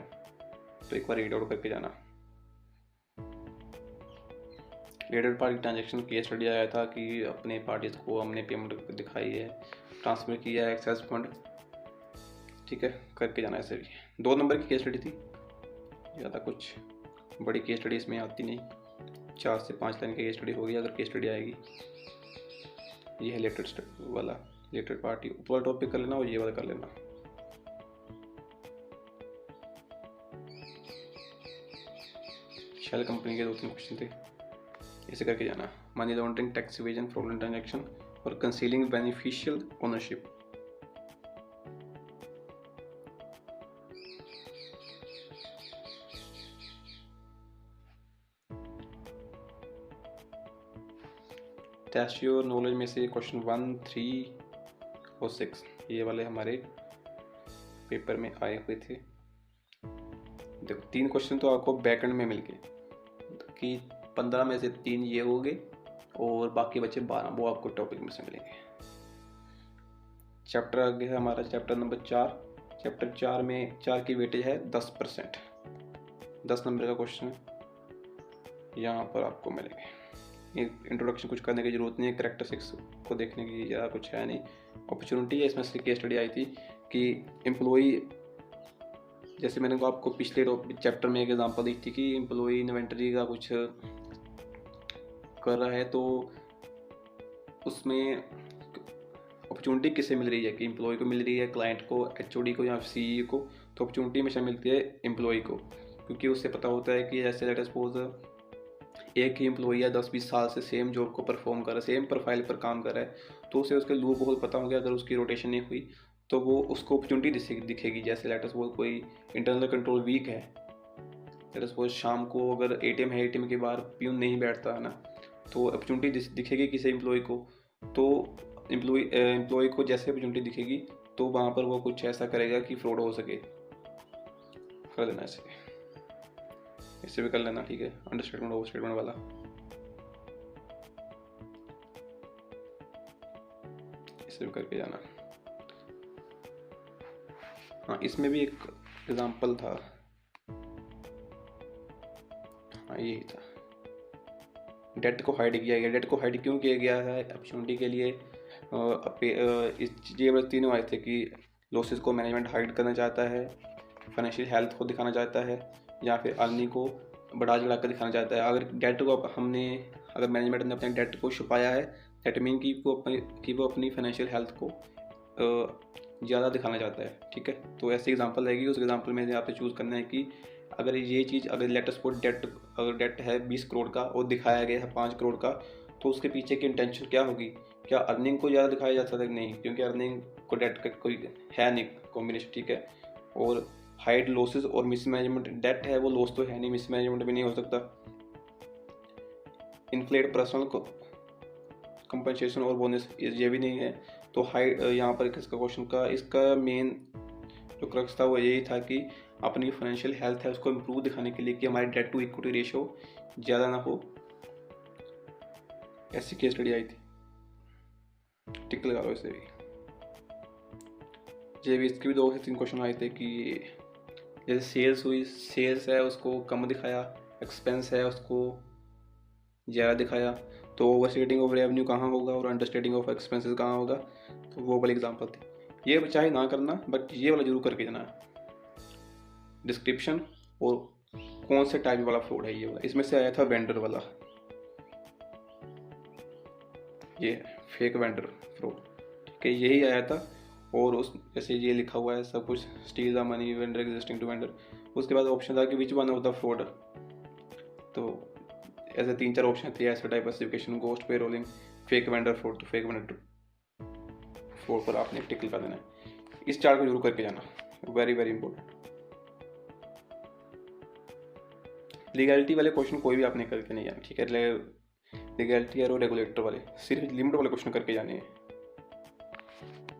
तो एक बार रीड आउट करके जाना। Related party transaction case study आया था कि अपने पार्टीज को हमने पेमेंट दिखाई है, ट्रांसफर किया है एक्सेस फंड। ठीक है, करके जाना। ऐसे भी 2 नंबर की केस स्टडी थी, ज़्यादा कुछ बड़ी केस स्टडी इसमें आती नहीं, 4 से 5 लाइन की केस स्टडी होगी अगर केस स्टडी आएगी। ये है लेटेड वाला, लेटेड पार्टी। ऊपर टॉपिक कर लेना और ये वाला कर लेना। शेल कंपनी के 2-3 क्वेश्चन थे, इसे करके जाना। Money laundering, tax evasion, fraudulent transaction और concealing beneficial ownership. Test your knowledge में से क्वेश्चन 1, 3 और 6 ये वाले हमारे पेपर में आए हुए थे। देखो 3 क्वेश्चन तो आपको बैकएंड में मिल गए कि 15 में से 3 ये हो गए और बाकी बचे 12, वो आपको टॉपिक में से मिलेंगे। चैप्टर आगे है हमारा चैप्टर नंबर 4। चैप्टर 4 में 4 की वेटेज है 10%, 10 नंबर का क्वेश्चन यहाँ पर आपको मिलेंगे। इंट्रोडक्शन कुछ करने की जरूरत नहीं है, कैरेक्टरिस्टिक्स को देखने की ज़्यादा कुछ है नहीं। अपॉर्चुनिटी है, इसमें से केस स्टडी आई थी कि एम्प्लॉई, जैसे मैंने आपको पिछले चैप्टर में एक एग्जांपल दी थी कि एम्प्लॉई इन्वेंटरी का कुछ कर रहा है, तो उसमें अपॉर्चुनिटी किसे मिल रही है कि एम्प्लॉय को मिल रही है, क्लाइंट को, HOD को या CEO को। तो अपॉर्चुनिटी हमेशा मिलती है एम्प्लॉय को, क्योंकि उससे पता होता है कि जैसे लेट सपोज एक ही एम्प्लॉई है 10-20 साल से सेम जॉब को परफॉर्म कर रहा है, सेम प्रोफाइल पर काम कर रहा है, तो उसे उसके लूप होल पता होंगे। अगर उसकी रोटेशन नहीं हुई तो वो उसको अपॉर्चुनिटी दिखेगी। जैसे लेट सपोज कोई इंटरनल कंट्रोल वीक है, लेट सपोज शाम को अगर ATM है, ATM के बाहर प्यून नहीं बैठता है ना, तो अपॉर्चुनिटी दिखेगी किसी एम्प्लॉय को। तो एम्प्लॉय को जैसे अपॉर्चुनिटी दिखेगी तो वहाँ पर वो कुछ ऐसा करेगा कि फ्रॉड हो सके। कर देना इससे भी कर लेना। ठीक है, अंडरस्टेटमेंट ओवर स्टेटमेंट वाला इसे भी करके जाना। हाँ, इसमें भी एक एग्जांपल था, हाँ यही था, डेट को हाइड किया गया। डेट को हाइड क्यों किया गया है? अपॉर्चुनिटी के लिए ये तीनों आए थे कि लॉसेस को मैनेजमेंट हाइड करना चाहता है, फाइनेंशियल हेल्थ को दिखाना चाहता है, या फिर अर्निंग को बढ़ा चढ़ा कर दिखाना चाहता है। अगर डेट को अगर मैनेजमेंट ने अपने डेट को छुपाया है, दैट मीन कि वो अपनी फाइनेंशियल हेल्थ को ज़्यादा दिखाना चाहता है, ठीक है। तो ऐसी एग्जांपल रहेगी, उस एग्जांपल में यहाँ पे चूज़ करना है कि अगर ये चीज़, अगर लेट अस सपोज डेट, अगर डेट है 20 करोड़ का और दिखाया गया है 5 करोड़ का, तो उसके पीछे की इंटेंशन क्या होगी? क्या अर्निंग को ज़्यादा दिखाया जा सकता है? नहीं, क्योंकि अर्निंग को डेट का कोई है नहीं कॉम्बिनेशन, ठीक है। और हाइड लॉसेस और मिसमैनेजमेंट, डेट है वो लॉस तो है नहीं, मिसमैनेजमेंट भी नहीं हो सकता। इन्फ्लेट पर्सनल कंपनसेशन और बोनस, ये भी नहीं है। तो हाइड, यहाँ पर किसका क्वेश्चन का इसका मेन जो क्रक्स था वो यही था कि अपनी फाइनेंशियल हेल्थ है उसको इम्प्रूव दिखाने के लिए कि हमारी डेट टू इक्विटी रेशियो ज़्यादा ना हो। ऐसी केस स्टडी आई थी, टिक लगा लो इसे भी। ये भी, इसके भी 2 से 3 क्वेश्चन आए थे कि जैसे सेल्स हुई, सेल्स है उसको कम दिखाया, एक्सपेंस है उसको ज़्यादा दिखाया, तो ओवरस्टेटिंग ऑफ रेवेन्यू कहाँ होगा और अंडरस्टेटिंग ऑफ एक्सपेंसेस कहाँ होगा। तो वो वाली एग्जांपल थी। ये चाहे ना करना, बट ये वाला जरूर करके जाना है, डिस्क्रिप्शन और कौन से टाइप वाला फ्रॉड है ये वाला। इसमें से आया था वेंडर वाला, ये फेक वेंडर फ्रॉड, ठीक है, यही आया था। और उस जैसे ये लिखा हुआ है सब कुछ, steal the money vendor existing to vendor. उसके बाद ऑप्शन था कि which one of the fraud, तो ऐसे 3-4 ऑप्शन थे, ऐसा diversification, ghost pay rolling, fake vendor fraud. तो फेक वेंडर फ्रॉड पर आपने टिक लगा देना है। इस चार्ट को जरूर करके जाना, वेरी वेरी इंपॉर्टेंट। लीगैलिटी वाले क्वेश्चन कोई भी आपने करके नहीं जाना, ठीक है। लीगैलिटी और रेगुलेटर वाले, सिर्फ लिमिट वाले क्वेश्चन करके जाने हैं।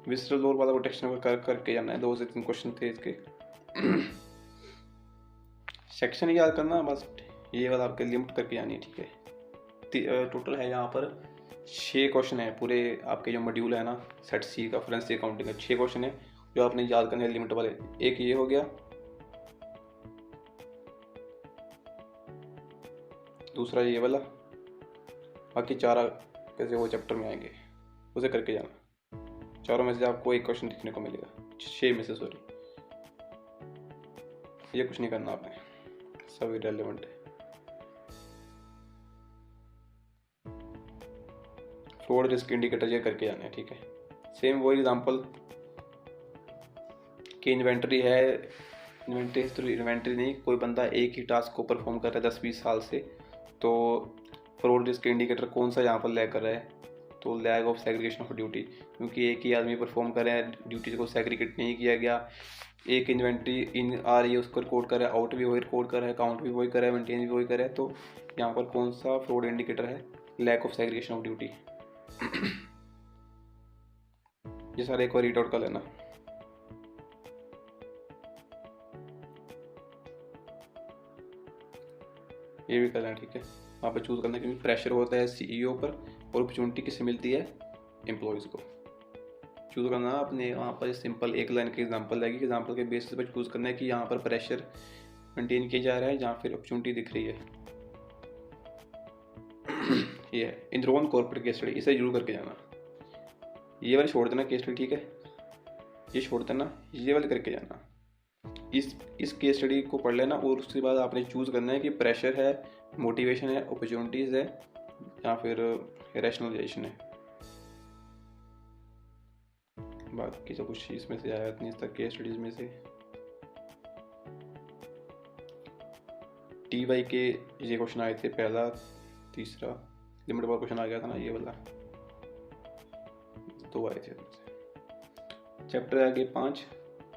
विजिटर लोअर वाला प्रोटेक्शन करके जाना है, 2 से 3 क्वेश्चन थे इसके। सेक्शन याद करना बस, ये वाला आपके लिमिट करके जानी है, ठीक है। टोटल है यहाँ पर 6 क्वेश्चन है पूरे आपके जो मॉड्यूल है ना सेट सी का, फोरेंसिक अकाउंटिंग का 6 क्वेश्चन है जो आपने याद करने हैं लिमिट वाले। एक ये हो गया, दूसरा ये वाला, बाकी 4 कैसे वो चैप्टर में आएंगे उसे करके जाना। 4 में से आपको एक क्वेश्चन देखने को मिलेगा, 6 में से, सॉरी। ये कुछ नहीं करना आपने, सब इररिलेवेंट है। फ्रॉड रिस्क इंडिकेटर ये करके जाना है, ठीक है। सेम वो एग्जांपल कि इन्वेंट्री है, इन्वेंट्री नहीं, कोई बंदा एक ही टास्क को परफॉर्म कर रहा है 10-20 साल से, तो फ्रॉड रिस्क इंडिकेटर कौन सा यहाँ पर लैग कर रहा है? तो lag of segregation of duty, क्योंकि एक ही आदमी परफॉर्म कर रहा है, ड्यूटी को सेग्रीगेट नहीं किया गया। एक इन्वेंट्री इन आ रही है उसको रिकॉर्ड कर रहा है, आउट भी वही रिकॉर्ड कर रहा है, काउंट भी वही कर रहा है, मेंटेन भी वही कर रहा है। तो यहाँ पर कौन सा फ्रॉड इंडिकेटर है? Lack of segregation of duty. ये सारे एक बार रीड आउट कर लेना। ये भी करना है, ठीक है। वहाँ पर चूज़ करना है, क्योंकि प्रेशर होता है सीईओ पर और अपॉर्चुनिटी किससे मिलती है? एम्प्लॉयज़ को। चूज़ करना आपने वहाँ पर सिंपल एक लाइन की एग्जांपल रहेगी, एग्जांपल के बेसिस पर चूज़ करना है कि यहाँ पर प्रेशर मेंटेन किया जा रहा है जहाँ फिर अपॉर्चुनिटी दिख रही है। ये है इनरोन कॉर्पोरेट केस स्टडी, इसे जरूर करके जाना। ये वाली छोड़ देना केस स्टडी, ठीक है, ये छोड़ देना, ये वाले करके जाना। इस केस स्टडी को पढ़ लेना और उसके बाद आपने चूज़ करना है कि प्रेशर है, मोटिवेशन है, अपॉर्चुनिटीज़ है या फिर रैशनलाइजेशन है। बाकी सब कुछ इसमें से आया नहीं तक केस स्टडीज़ में से। TY के ये क्वेश्चन आए थे, पहला, तीसरा लिमिट वाला क्वेश्चन आ गया था ना, ये वाला 2 आए थे। चैप्टर आगे 5,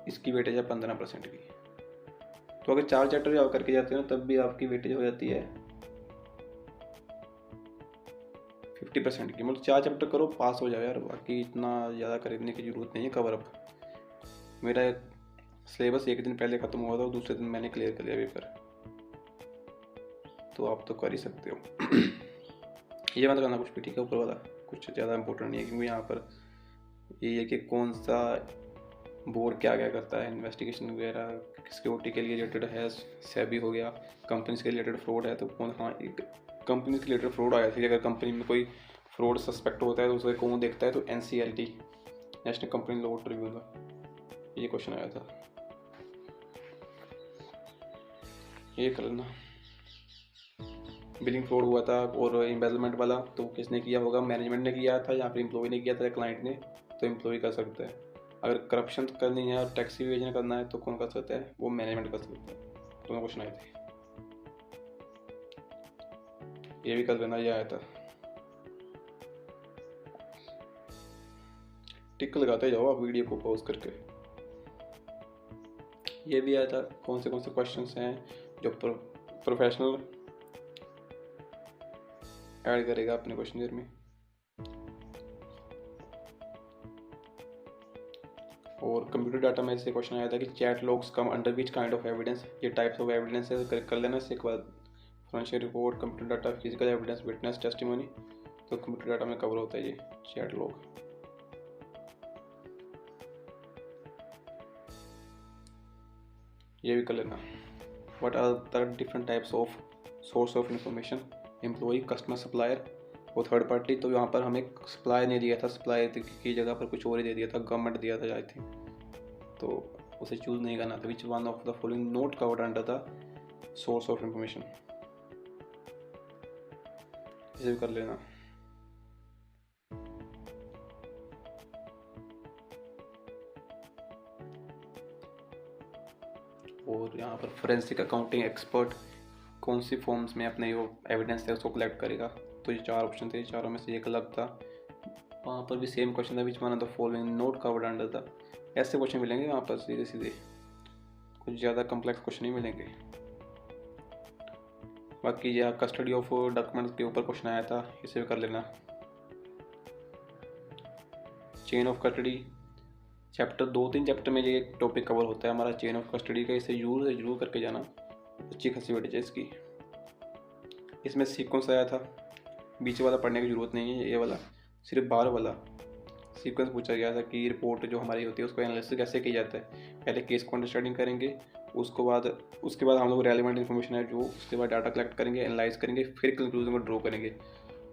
इसकी वेटेज है 15% की। तो अगर 4 चैप्टर आप करके जाते हो तब भी आपकी वेटेज हो जाती है 50% की। मतलब 4 चैप्टर करो, पास हो जाओ यार, बाकी इतना ज़्यादा खरीदने की ज़रूरत नहीं है। कवर अप, मेरा सिलेबस एक दिन पहले ख़त्म हुआ था और दूसरे दिन मैंने क्लियर कर लिया पेपर, तो आप तो कर ही सकते हो। ये मत करना कुछ भी, ठीक है, ऊपर वाला कुछ ज़्यादा इंपॉर्टेंट नहीं है, क्योंकि यहाँ पर ये है कि कौन सा बोर्ड क्या क्या करता है, इन्वेस्टिगेशन वगैरह, सिक्योरिटी के लिए रिलेटेड है, सेबी हो गया, कंपनीज के रिलेटेड फ्रॉड है तो कौन, हाँ एक कंपनी के रिलेटेड फ्रॉड आया था, अगर कंपनी में कोई फ्रॉड सस्पेक्ट होता है तो उसे कौन देखता है? तो NCLT, national company law tribunal, ये क्वेश्चन आया था, ये कर लेना। बिलिंग फ्रॉड हुआ था और एम्बेजलमेंट वाला तो किसने किया होगा? मैनेजमेंट ने किया था या फिर एम्प्लॉय ने किया था, क्लाइंट ने? तो एम्प्लॉय कर सकता है। अगर करप्शन करनी है और टैक्स इवेजन करना है तो कौन कर सकता है? वो मैनेजमेंट कर सकता है। दोनों क्वेश्चन आए थे, ये भी कर लेना, ये आया था। टिक लगाते जाओ आप वीडियो को पॉज करके। ये भी आया था, कौन से क्वेश्चंस हैं जो प्रोफेशनल ऐड करेगा अपने क्वेश्चनर में। और कंप्यूटर डाटा में से क्वेश्चन आया था कि chat logs come under which kind of evidence. ये टाइप्स ऑफ एविडेंस है, कर लेना इससे एक बार। Financial report, computer data, physical evidence, witness testimony, तो कंप्यूटर डाटा में कवर होता है ये चैट लॉग। ये भी कर लेना। What are the different types of source of information? Employ, customer, supplier और थर्ड पार्टी। तो यहाँ पर हमें सप्लायर नहीं दिया था, सप्लायर की जगह पर कुछ और ही दे दिया था, गवर्नमेंट दिया था आई थिंक, तो उसे चूज नहीं करना था। विच one of the following note covered under the source of information, इसे भी कर लेना। और यहाँ पर फोरेंसिक अकाउंटिंग एक्सपर्ट कौन सी फॉर्म्स में अपने जो एविडेंस है उसको कलेक्ट करेगा? तो ये 4 ऑप्शन थे, चारों में से एक अलग था। वहाँ पर भी सेम क्वेश्चन था, विच one of the following note covered under the. ऐसे क्वेश्चन मिलेंगे वहाँ पर सीधे सीधे, कुछ ज़्यादा कम्प्लेक्स क्वेश्चन नहीं मिलेंगे। बाकी यह कस्टडी ऑफ डॉक्यूमेंट्स के ऊपर क्वेश्चन आया था, इसे भी कर लेना। Chain of custody chapter 2-3 chapter में ये टॉपिक कवर होता है हमारा चेन ऑफ कस्टडी का, इसे जरूर करके जाना, अच्छी खासी वेटेज है इसकी। इसमें सीक्वेंस आया था, बीच वाला पढ़ने की जरूरत नहीं है, ये वाला सिर्फ बाहर वाला सीक्वेंस पूछा गया था कि रिपोर्ट जो हमारी होती है उसको एनालिसिस कैसे किया जाता है। पहले केस को अंडरस्टैंडिंग करेंगे, उसके बाद हम लोग रेलिवेंट इन्फॉर्मेशन है जो, उसके बाद डाटा कलेक्ट करेंगे, एनालाइज करेंगे, फिर कंक्लूजन को ड्रॉ करेंगे।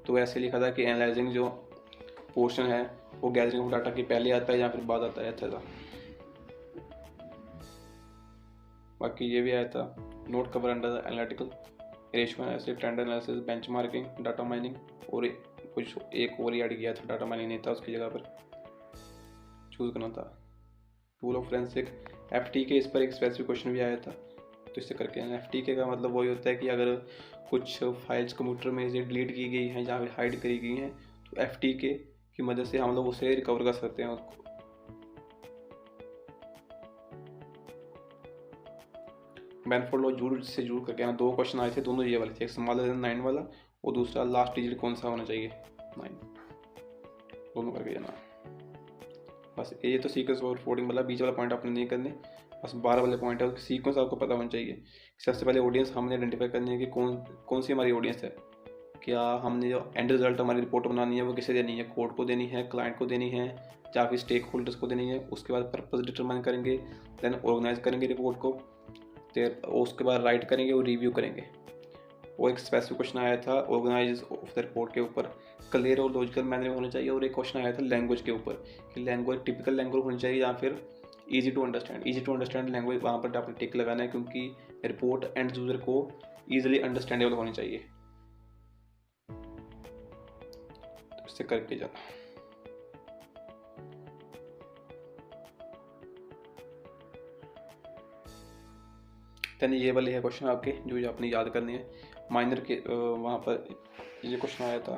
तो ऐसे लिखा था कि एनालाइजिंग जो पोर्शन है वो गैदरिंग ऑफ डाटा के पहले आता है या फिर बाद आता है, अच्छा था। बाकी ये भी आया था, note cover under the analytical ratio analysis, trend analysis, benchmarking, data mining, और कुछ एक और ही ऐड किया था, डाटा माइनिंग नहीं था, उसकी जगह पर चूज करना था। टूल ऑफ फोरेंसिक, एफटीके, इस पर एक स्पेसिफिक क्वेश्चन भी आया था, तो इससे करके एफटीके का मतलब वही होता है कि अगर कुछ फाइल्स कंप्यूटर में से डिलीट की गई हैं या फिर हाइड करी गई हैं तो एफटीके की मदद से हम लोग उसे रिकवर कर सकते हैं उसको। मैनफोल्ड लॉ जरूर करके आना। 2 क्वेश्चन आए थे, दोनों ये वाले थे, एक स्मॉलर देन 9 वाला और दूसरा लास्ट डिजिट कौन सा होना चाहिए, 9, दोनों करके जाना। बस ये तो सीक्वेंस और फोल्डिंग वाला बीच वाला पॉइंट आपने नहीं करने, बस 12 वाले पॉइंट है, उसकी सीक्वेंस आपको पता होना चाहिए। सबसे पहले ऑडियंस हमने आइडेंटिफाई करनी है कि कौन सी हमारी ऑडियंस है। क्या हमने जो एंड रिजल्ट हमारी रिपोर्ट बनानी है वो किसे देनी है? कोर्ट को देनी है, क्लाइंट को देनी है, या फिर स्टेक होल्डर्स को देनी है। उसके बाद पर्पस डिटरमाइन करेंगे, देन ऑर्गेनाइज करेंगे रिपोर्ट को, फिर उसके बाद राइट करेंगे और रिव्यू करेंगे। वो एक स्पेसिफिक क्वेश्चन आया था ऑर्गेनाइज ऑफ द रिपोर्ट के ऊपर, क्लियर और लॉजिकल मैनर में होना चाहिए। और एक क्वेश्चन आया था लैंग्वेज के ऊपर कि लैंग्वेज टिपिकल लैंग्वेज होनी चाहिए या फिर ईजी टू अंडरस्टैंड लैंग्वेज। वहाँ पर आपको टिक लगाना है क्योंकि रिपोर्ट एंड यूजर को ईजिली अंडरस्टैंडेबल होनी चाहिए, तो इससे करके जाना। देन ये वाले है क्वेश्चन आपके जो आपने याद करने हैं। माइनर के वहाँ पर ये क्वेश्चन आया था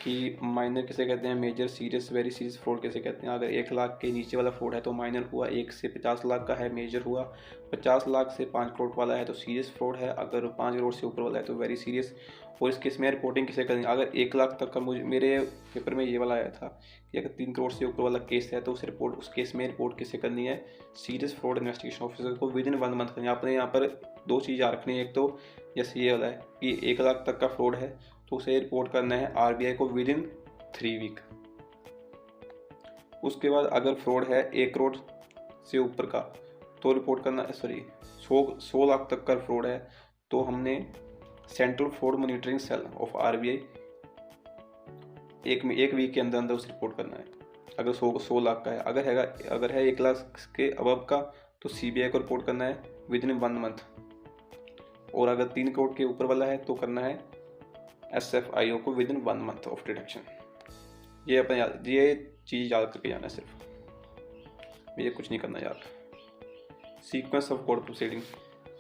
कि माइनर किसे कहते हैं, major, serious, very serious fraud किसे कहते हैं। अगर 1 लाख के नीचे वाला फ्रॉड है तो माइनर हुआ, 1 से 50 लाख का है मेजर हुआ, 50 लाख से 5 करोड़ वाला है तो सीरियस फ्रॉड है, अगर 5 करोड़ से ऊपर वाला है तो वेरी सीरियस। और इस केस में रिपोर्टिंग किसे करनी, अगर 1 लाख तक का, मेरे पेपर में ये वाला आया था कि अगर 3 करोड़ से ऊपर वाला केस है तो उस केस में रिपोर्ट किसे करनी है, सीरियस फ्रॉड इन्वेस्टिगेशन ऑफिसर को विदिन 1 मंथ करनी है। आपने यहाँ पर 2 चीज़ याद रखनी है, एक तो जैसे ये वाला है कि 1 लाख तक का फ्रॉड है तो उसे रिपोर्ट करना है आरबीआई को विदिन 3 वीक। उसके बाद अगर फ्रॉड है 1 करोड़ से ऊपर का तो रिपोर्ट करना, 100 लाख तक का फ्रॉड है तो हमने central fraud monitoring cell of RBI एक वीक के अंदर उसे रिपोर्ट करना है। अगर 100 लाख का है, अगर है 1 लाख के अबव का तो सीबीआई को रिपोर्ट करना है विदिन 1 मंथ। और अगर 3 करोड़ के ऊपर वाला है तो करना है एसएफआईओ को विदिन 1 मंथ ऑफ डिटेक्शन। ये चीज़ याद करके जाना है सिर्फ। मुझे कुछ नहीं करना यार। Sequence of code proceeding,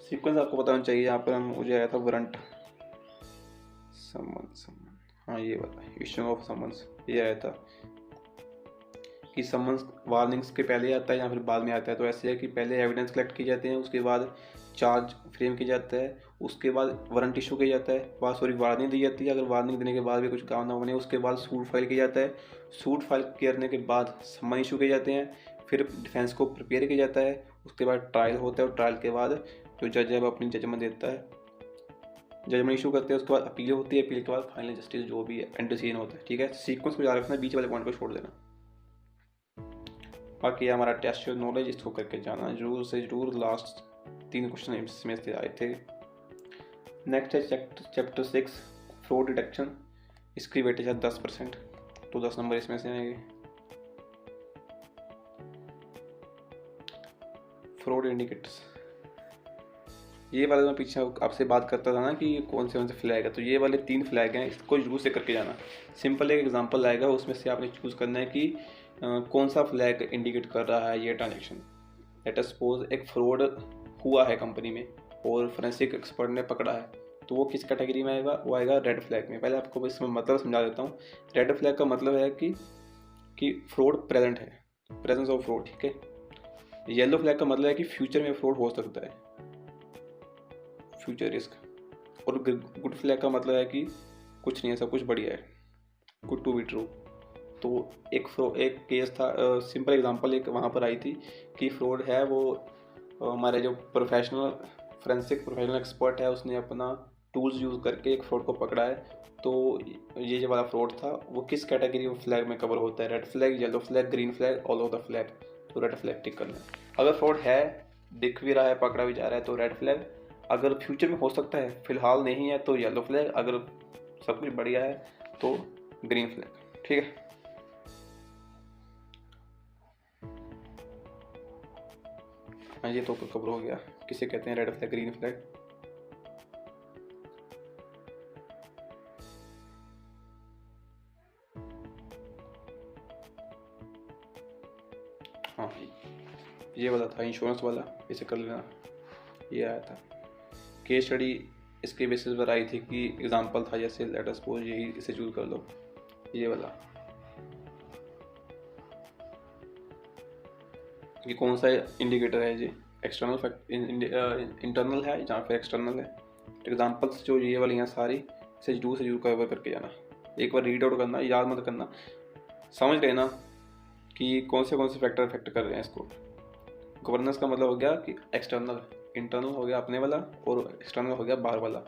sequence आपको पता होना चाहिए। यहाँ पर मुझे आया था वारंट समन, हाँ ये वाला इशूइंग ऑफ समन्स, ये आया था कि समन्स वार्निंग्स के पहले आता है या फिर बाद में आता है। तो ऐसे है कि पहले एविडेंस कलेक्ट की जाते हैं, उसके बाद चार्ज फ्रेम किया जाता है, उसके बाद वारंट इशू किया जाता है, वार्निंग दी जाती है। अगर वार्निंग देने के बाद भी कुछ काम ना बने उसके बाद सूट फाइल किया जाता है, सूट फाइल करने के बाद समन इशू किए जाते हैं, फिर डिफेंस को प्रिपेयर किया जाता है, उसके बाद ट्रायल होता है और ट्रायल के बाद जो जज है वो अपनी जजमेंट देता है, जजमेंट इशू करते हैं, उसके बाद अपील होती है, अपील के बाद फाइनल जस्टिस जो भी है एंड डिसीजन होता है। ठीक है, सीक्वेंस को याद रखना, बीच वाले पॉइंट को छोड़ देना। बाकी हमारा टेस्ट नॉलेज, इसको करके जाना जरूर से जरूर। लास्ट 3 क्वेश्चन इसमें से आए थे। नेक्स्ट है चैप्टर 6 फ्रॉड डिटेक्शन, इसकी वेटेज है 10%, तो 10 नंबर इसमें से आएंगे। फ्रॉड इंडिकेटर्स, ये वाले मैं पीछे आपसे बात करता था ना कि कौन से फ्लैग है, तो ये वाले 3 फ्लैग हैं, इसको जरूर से करके जाना। सिंपल एक एग्जांपल आएगा, उसमें से आपने चूज़ करना है कि कौन सा फ्लैग इंडिकेट कर रहा है ये ट्रांजेक्शन। लेट अस सपोज एक फ्रॉड हुआ है कंपनी में और फोरेंसिक एक्सपर्ट ने पकड़ा है, तो वो किस कैटेगरी में आएगा, वो आएगा रेड फ्लैग में। पहले आपको इसमें मतलब समझा देता हूँ। रेड फ्लैग का मतलब है कि फ्रॉड प्रेजेंट है, प्रेजेंस ऑफ फ्रॉड। ठीक है, येलो फ्लैग का मतलब है कि फ्यूचर में फ्रॉड हो सकता है, फ्यूचर रिस्क। और गुड फ्लैग का मतलब है कि कुछ नहीं है, सब कुछ बढ़िया है, गुड टू बी ट्रू। तो एक केस था, सिंपल एग्जांपल एक वहाँ पर आई थी कि फ्रॉड है, वो हमारे जो फोरेंसिक प्रोफेशनल एक्सपर्ट है उसने अपना टूल्स यूज़ करके एक फ्रॉड को पकड़ा है। तो ये जो वाला फ्रॉड था वो किस कैटेगरी ऑफ फ्लैग में कवर होता है, red flag, yellow flag, green flag, all of the flag. तो रेड फ्लैग टिक कर लें। अगर फ्रॉड है, दिख भी रहा है, पकड़ा भी जा रहा है, तो रेड फ्लैग। अगर फ्यूचर में हो सकता है, फिलहाल नहीं है, तो येलो फ्लैग। अगर सब कुछ बढ़िया है तो ग्रीन फ्लैग। ठीक है, हाँ ये तो कवर हो गया, किसे कहते हैं रेड फ्लैग, ग्रीन फ्लैग। हाँ ये वाला था इंश्योरेंस वाला, इसे कर लेना, ये आया था। केस स्टडी इसके बेसिस पर आई थी कि एग्जांपल था, जैसे लेट अस सपोज यही, इसे चूज कर लो, ये वाला कि कौन सा इंडिकेटर है जी, एक्सटर्नल फैक्ट इंटरनल है या फिर एक्सटर्नल है। एग्जांपल्स जो ये वाली हैं सारी, इसे जरूर से जरूर कवर करके जाना। एक बार रीड आउट करना, याद मत करना, समझ लेना कि कौन से फैक्टर इफेक्ट कर रहे हैं इसको। गवर्नेंस का मतलब हो गया कि एक्सटर्नल, इंटरनल हो गया अपने वाला और एक्सटर्नल हो गया बाहर वाला।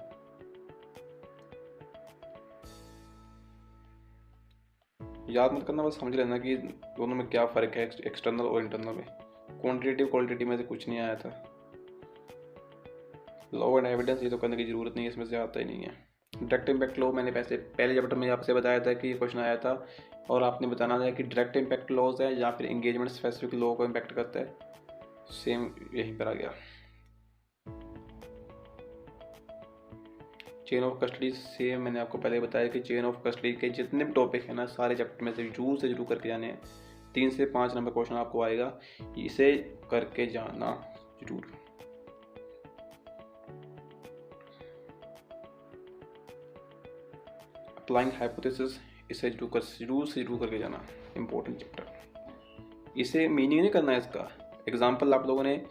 याद मत करना, बस समझ लेना कि दोनों में क्या फ़र्क है, एक्सटर्नल और इंटरनल में। क्वांटिटेटिव क्वालिटेटिव में से कुछ नहीं आया था। लॉ एंड एविडेंस ये तो करने की ज़रूरत नहीं है, इसमें से आता ही नहीं है। डायरेक्ट इम्पैक्ट लॉ मैंने पहले चैप्टर में आपसे बताया था कि ये क्वेश्चन आया था, और आपने बताना है कि डायरेक्ट इम्पैक्ट लॉज है या फिर एंगेजमेंट स्पेसिफिक लॉ को इम्पैक्ट करता है। सेम यहीं पर आ गया। चेन ऑफ कस्टडी, सेम मैंने आपको पहले बताया कि चेन ऑफ कस्टडी के जितने भी टॉपिक है ना, सारे चैप्टर में से जरूर करके जाने हैं। 3 से 5 नंबर क्वेश्चन आपको आएगा, इसे करके जाना जरूर। अप्लाइंग हाइपोथेसिस, इसे जरूर से जरूर करके जाना, इंपॉर्टेंट चैप्टर। इसे मीनिंग नहीं करना है इसका, एग्जाम्पल आप लोगों ने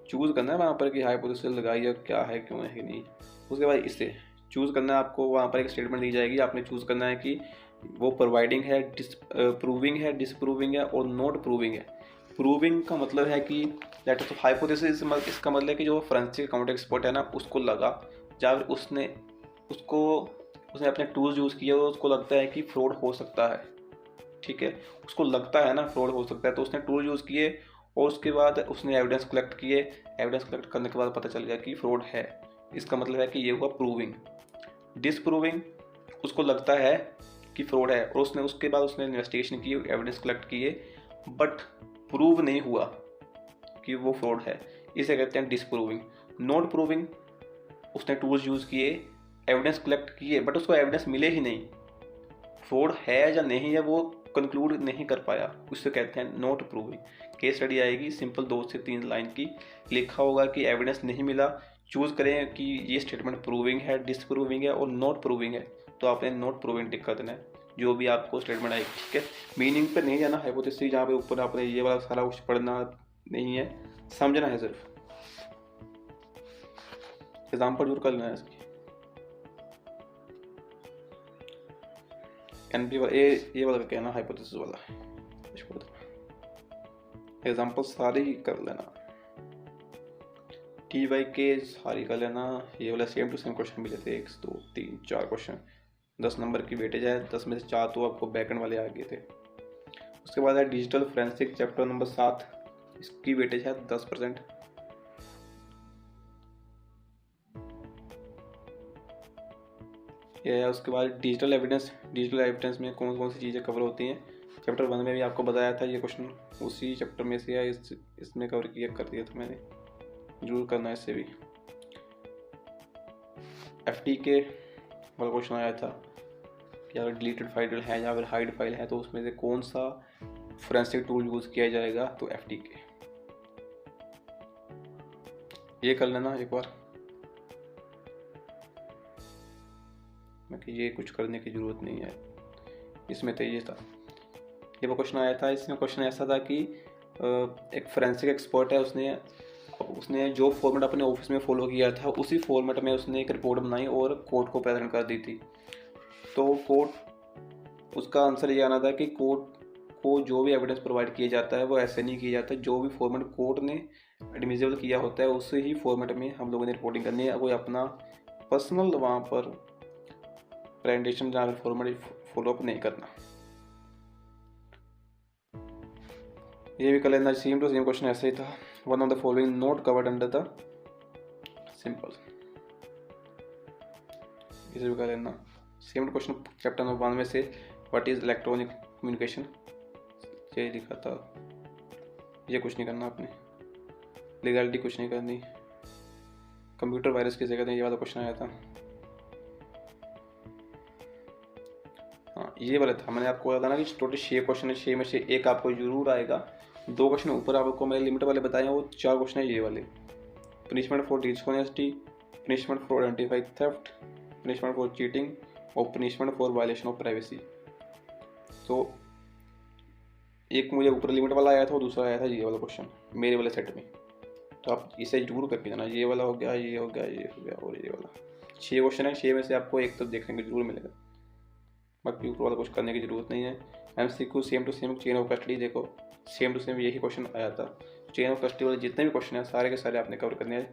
चूज़ करना है वहाँ पर कि हाइपोथेसिस लगाई है, क्या है, क्यों है, नहीं। उसके बाद इसे चूज़ करना है आपको, वहाँ पर एक स्टेटमेंट दी जाएगी, आपने चूज़ करना है कि वो प्रोवाइडिंग है, प्रूविंग है, डिसप्रूविंग है और नॉट प्रूविंग है। प्रूविंग का मतलब है कि लेट अस हाइपोथेसिस, इसका मतलब है कि जो फोरेंसिक अकाउंट एक्सपर्ट है ना, उसको लगा, या फिर उसने अपने टूल्स यूज़ किए और उसको लगता है कि फ्रॉड हो सकता है। ठीक है, उसको लगता है ना फ्रॉड हो सकता है, तो उसने टूल यूज़ किए और उसके बाद उसने एविडेंस कलेक्ट किए। एविडेंस कलेक्ट करने के बाद पता चल गया कि फ्रॉड है, इसका मतलब है कि ये हुआ प्रूविंग। डिसप्रूविंग, उसको लगता है कि फ्रॉड है और उसके बाद उसने इन्वेस्टिगेशन की, एविडेंस कलेक्ट किए, बट प्रूव नहीं हुआ कि वो फ्रॉड है, इसे कहते हैं डिसप्रूविंग। नॉट प्रूविंग, उसने टूल्स यूज़ किए, एविडेंस कलेक्ट किए, बट उसको एविडेंस मिले ही नहीं, फ्रॉड है या नहीं है वो कंक्लूड नहीं कर पाया, उससे कहते हैं नॉट प्रूविंग। केस स्टडी आएगी सिंपल 2 से 3 लाइन की, लिखा होगा कि एविडेंस नहीं मिला, चूज़ करें कि ये स्टेटमेंट प्रूविंग है, डिसप्रूविंग है और नॉट प्रूविंग है, तो आपने नॉट प्रूविंग टिक कर देना है जो भी आपको स्टेटमेंट आएगी, ठीक है। मीनिंग पर नहीं जाना, हाइपोथेसिस जहाँ पे ऊपर आपने ये वाला सारा कुछ पढ़ना नहीं है, समझना है सिर्फ। एग्जाम्पल जरूर कर लेना है इसकी। एनपी वाला ये वाला कहना हाइपोथेसिस वाला एग्जाम्पल सारे ही कर लेना, टी वाई के सारी कर लेना। ये वाला सेम टू सेम क्वेश्चन मिले थे, 1 2 3 4 क्वेश्चन, 10 नंबर की वेटेज है, 10 में से 4 तो आपको बैकएंड वाले आ गए थे। उसके बाद है डिजिटल फोरेंसिक चैप्टर नंबर 7, इसकी वेटेज है 10%। ये है उसके बाद डिजिटल एविडेंस में कौन कौन सी चीज़ें कवर होती हैं, चैप्टर 1 में भी आपको बताया था ये क्वेश्चन, उसी चैप्टर में से है, इसमें कवर किया कर दिया था मैंने, जरूर करना है इससे भी। एफटी के वाला क्वेश्चन आया था कि अगर डिलीटेड फाइल है या फिर हाइड फाइल है तो उसमें से कौन सा फोरेंसिक टूल यूज़ किया जाएगा, तो एफटी के। ये कर लेना एक बार, ये कुछ करने की ज़रूरत नहीं है, इसमें तो ये था। ये वो क्वेश्चन आया था, इसमें क्वेश्चन ऐसा था कि एक फोरेंसिक एक्सपर्ट है, उसने जो फॉर्मेट अपने ऑफिस में फॉलो किया था उसी फॉर्मेट में उसने एक रिपोर्ट बनाई और कोर्ट को प्रेजेंट कर दी थी। तो कोर्ट, उसका आंसर ये आना था कि कोर्ट को जो भी एविडेंस प्रोवाइड किया जाता है वो ऐसे नहीं किया जाता, जो भी फॉर्मेट कोर्ट ने एडमिसिबल किया होता है उसी ही फॉर्मेट में हम लोगों ने रिपोर्टिंग करनी है, कोई अपना पर्सनल वहाँ पर प्रेजेंटेशन जहाँ फॉर्मेट फॉलोअप नहीं करना। ये भी कर लेना, सेम टू सेम क्वेश्चन ऐसे ही था, one of the following not covered under the simple, इसे भी कर लेना। सेम क्वेश्चन चैप्टर नंबर 1 में से व्हाट इज इलेक्ट्रॉनिक कम्युनिकेशन, ये लिखा था, ये कुछ नहीं करना आपने, लीगलिटी कुछ नहीं करनी, कंप्यूटर वायरस किसे कहते हैं, ये वाला क्वेश्चन आया था। हाँ ये वाला था, मैंने आपको बताया ना कि टोटल 6 क्वेश्चन है, 6 में से एक आपको जरूर आएगा, 2 क्वेश्चन ऊपर आपको मैं लिमिट वाले बताए हैं, वो 4 क्वेश्चन है ये वाले। Punishment for dishonesty, punishment for identify theft, punishment for cheating और punishment for violation of privacy. तो एक मुझे ऊपर लिमिट वाला आया था और दूसरा आया था ये वाला क्वेश्चन मेरे वाले सेट में, तो आप इसे जरूर करके जाना। ये वाला हो गया, ये हो गया, ये हो गया और ये वाला, 6 क्वेश्चन है, 6 में से आपको एक तो देखने को जरूर मिलेगा, बाकी ऊपर वाला कुछ करने की जरूरत नहीं है। MCQ same to same, chain of custody देखो सेम टू सेम यही क्वेश्चन आया था, चेन ऑफ कस्टडी वाले जितने भी क्वेश्चन हैं सारे के सारे आपने कवर करने हैं।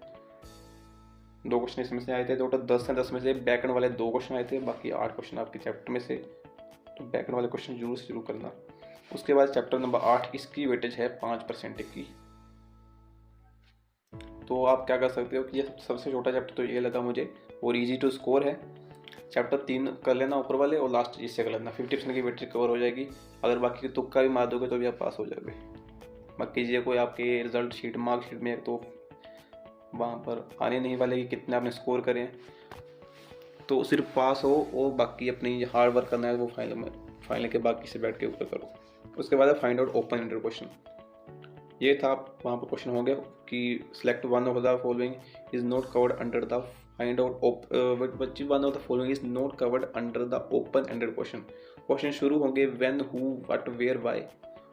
2 क्वेश्चन इसमें से आए थे, टोटल 10 हैं, 10 में से बैकएंड वाले 2 क्वेश्चन आए थे, बाकी 8 क्वेश्चन आपके चैप्टर में से, तो बैकएंड वाले क्वेश्चन जरूर से जरूर करना। उसके बाद चैप्टर नंबर 8, इसकी वेटेज है 5% की। तो आप क्या कर सकते हो कि ये सबसे छोटा चैप्टर तो ये लगा मुझे और ईजी टू स्कोर है, चैप्टर 3 कर लेना ऊपर वाले और लास्ट इससे कर लेना, 50% की वेटेज कवर हो जाएगी। अगर बाकी तुक्का भी मार दोगे तो भी आप पास हो जाओगे। बाकी ये कोई आपके रिजल्ट शीट मार्कशीट में तो वहाँ पर आने नहीं वाले कि कितने आपने स्कोर करें, तो सिर्फ पास हो और बाकी अपनी हार्ड वर्क करना है वो फाइनल के बाकी से बैठ के ऊपर करो। उसके बाद find out open ended question, ये था वहाँ पर क्वेश्चन हो गया कि select one of the following is not covered under the find out which one of the following is not covered under the open ended question। Question शुरू होंगे when, who, what, where, why,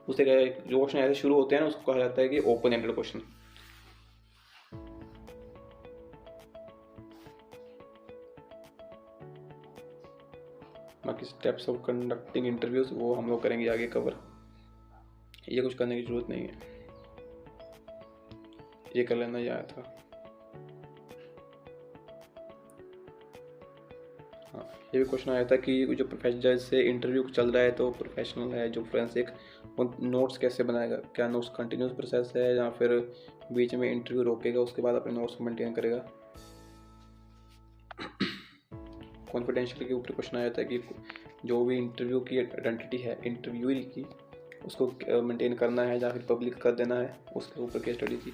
उसे जो question ऐसे शुरू होते हैं ना उसको कहा जाता है कि ओपन एंडेड क्वेश्चन। बाकी स्टेप्स ऑफ कंडक्टिंग इंटरव्यूज वो हम लोग करेंगे आगे कवर, ये कुछ करने की जरूरत नहीं है, ये कर लेना, ये आया था। हाँ ये भी क्वेश्चन आया था कि जो प्रोफेशनल से इंटरव्यू चल रहा है तो प्रोफेशनल है जो फोरेंसिक, वो नोट्स कैसे बनाएगा, क्या नोट्स कंटिन्यूस प्रोसेस है या फिर बीच में इंटरव्यू रोकेगा उसके बाद अपने नोट्स को मेंटेन करेगा। कॉन्फिडेंशियल के ऊपर क्वेश्चन आया था कि जो भी इंटरव्यू की आइडेंटिटी है इंटरव्यूअर की उसको मेंटेन करना है या फिर पब्लिक कर देना है, उसके ऊपर केस स्टडी थी,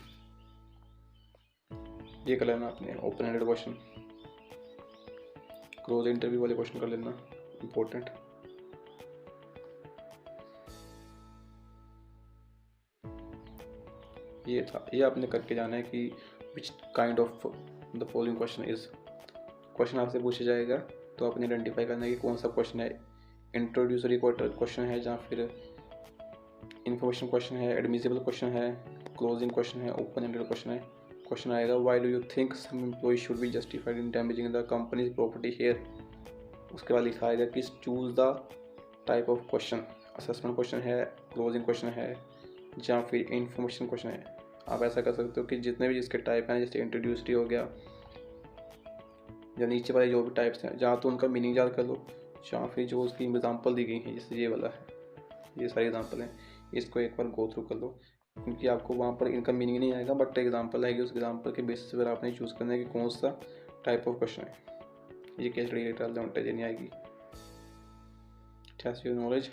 ये कर लेना आपने। Open ended question, close interview वाले क्वेश्चन कर लेना, इंपॉर्टेंट। ये था, ये आपने करके जाना है कि विच kind of the following question is. Question आपसे पूछा जाएगा तो आपने आइडेंटिफाई करना है कि कौन सा क्वेश्चन है, इंट्रोड्यूसरी क्वेश्चन है या फिर इन्फॉर्मेशन क्वेश्चन है, एडमिसिबल क्वेश्चन है, क्लोजिंग क्वेश्चन है, ओपन एंडेड क्वेश्चन है। क्वेश्चन आएगा why do you think some employee should be justified in damaging the company's property here. उसके बाद लिखा आएगा कि choose the type of question, assessment question है, क्लोजिंग क्वेश्चन है या फिर इन्फॉर्मेशन क्वेश्चन है। आप ऐसा कर सकते हो कि जितने भी जिसके टाइप हैं, जैसे इंट्रोड्यूसरी हो गया या नीचे वाले जो भी टाइप्स हैं, जहाँ तो उनका मीनिंग याद कर लो या फिर जो उसकी एग्जांपल दी गई है, जैसे ये वाला है, ये सारी एग्जांपल हैं, इसको एक बार गो थ्रू कर लो, क्योंकि आपको वहाँ पर इनका मीनिंग नहीं आएगा बट एग्जांपल आएगी। उस एग्जांपल के बेसिस पर आपने चूज़ करना है कि कौन सा टाइप ऑफ क्वेश्चन है। ये केस स्टडी लेटर नहीं आएगी। टेस्ट योर नॉलेज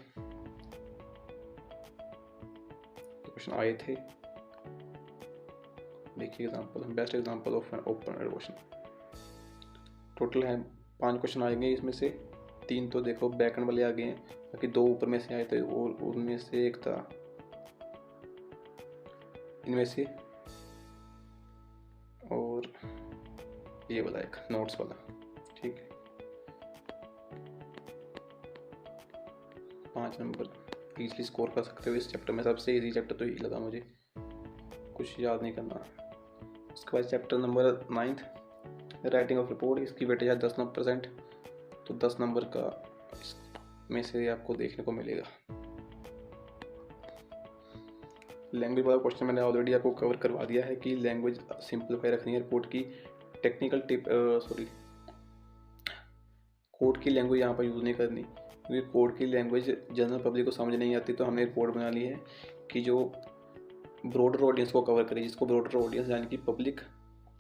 क्वेश्चन आए थे, देखिए example, best example of an open ended question. Total है 5 क्वेश्चन आएंगे, इसमें से 3 तो देखो बैकएंड वाले आ गए हैं, बाकी 2 ऊपर में से आए थे और उनमें से एक था इनमें से, और ये वाला एक नोट्स वाला। ठीक है, 5 नंबर इजीली स्कोर कर सकते हो इस चैप्टर में। सबसे इजी चैप्टर तो यही लगा मुझे, कुछ याद नहीं करना। उसके बाद chapter number 9 writing of report, इसकी वेटेज है 10%, तो 10 नंबर का में से आपको देखने को मिलेगा। लैंग्वेज वाला क्वेश्चन मैंने ऑलरेडी आपको कवर करवा दिया है कि लैंग्वेज सिंपलीफाई रखनी है रिपोर्ट की। टेक्निकल टिप कोड की लैंग्वेज यहाँ पर यूज़ नहीं करनी, क्योंकि कोड की लैंग्वेज जनरल पब्लिक को समझ नहीं आती। तो हमने रिपोर्ट बना ली है कि जो ब्रॉडर ऑडियंस को कवर करे, जिसको ब्रॉडर ऑडियंस यानी कि पब्लिक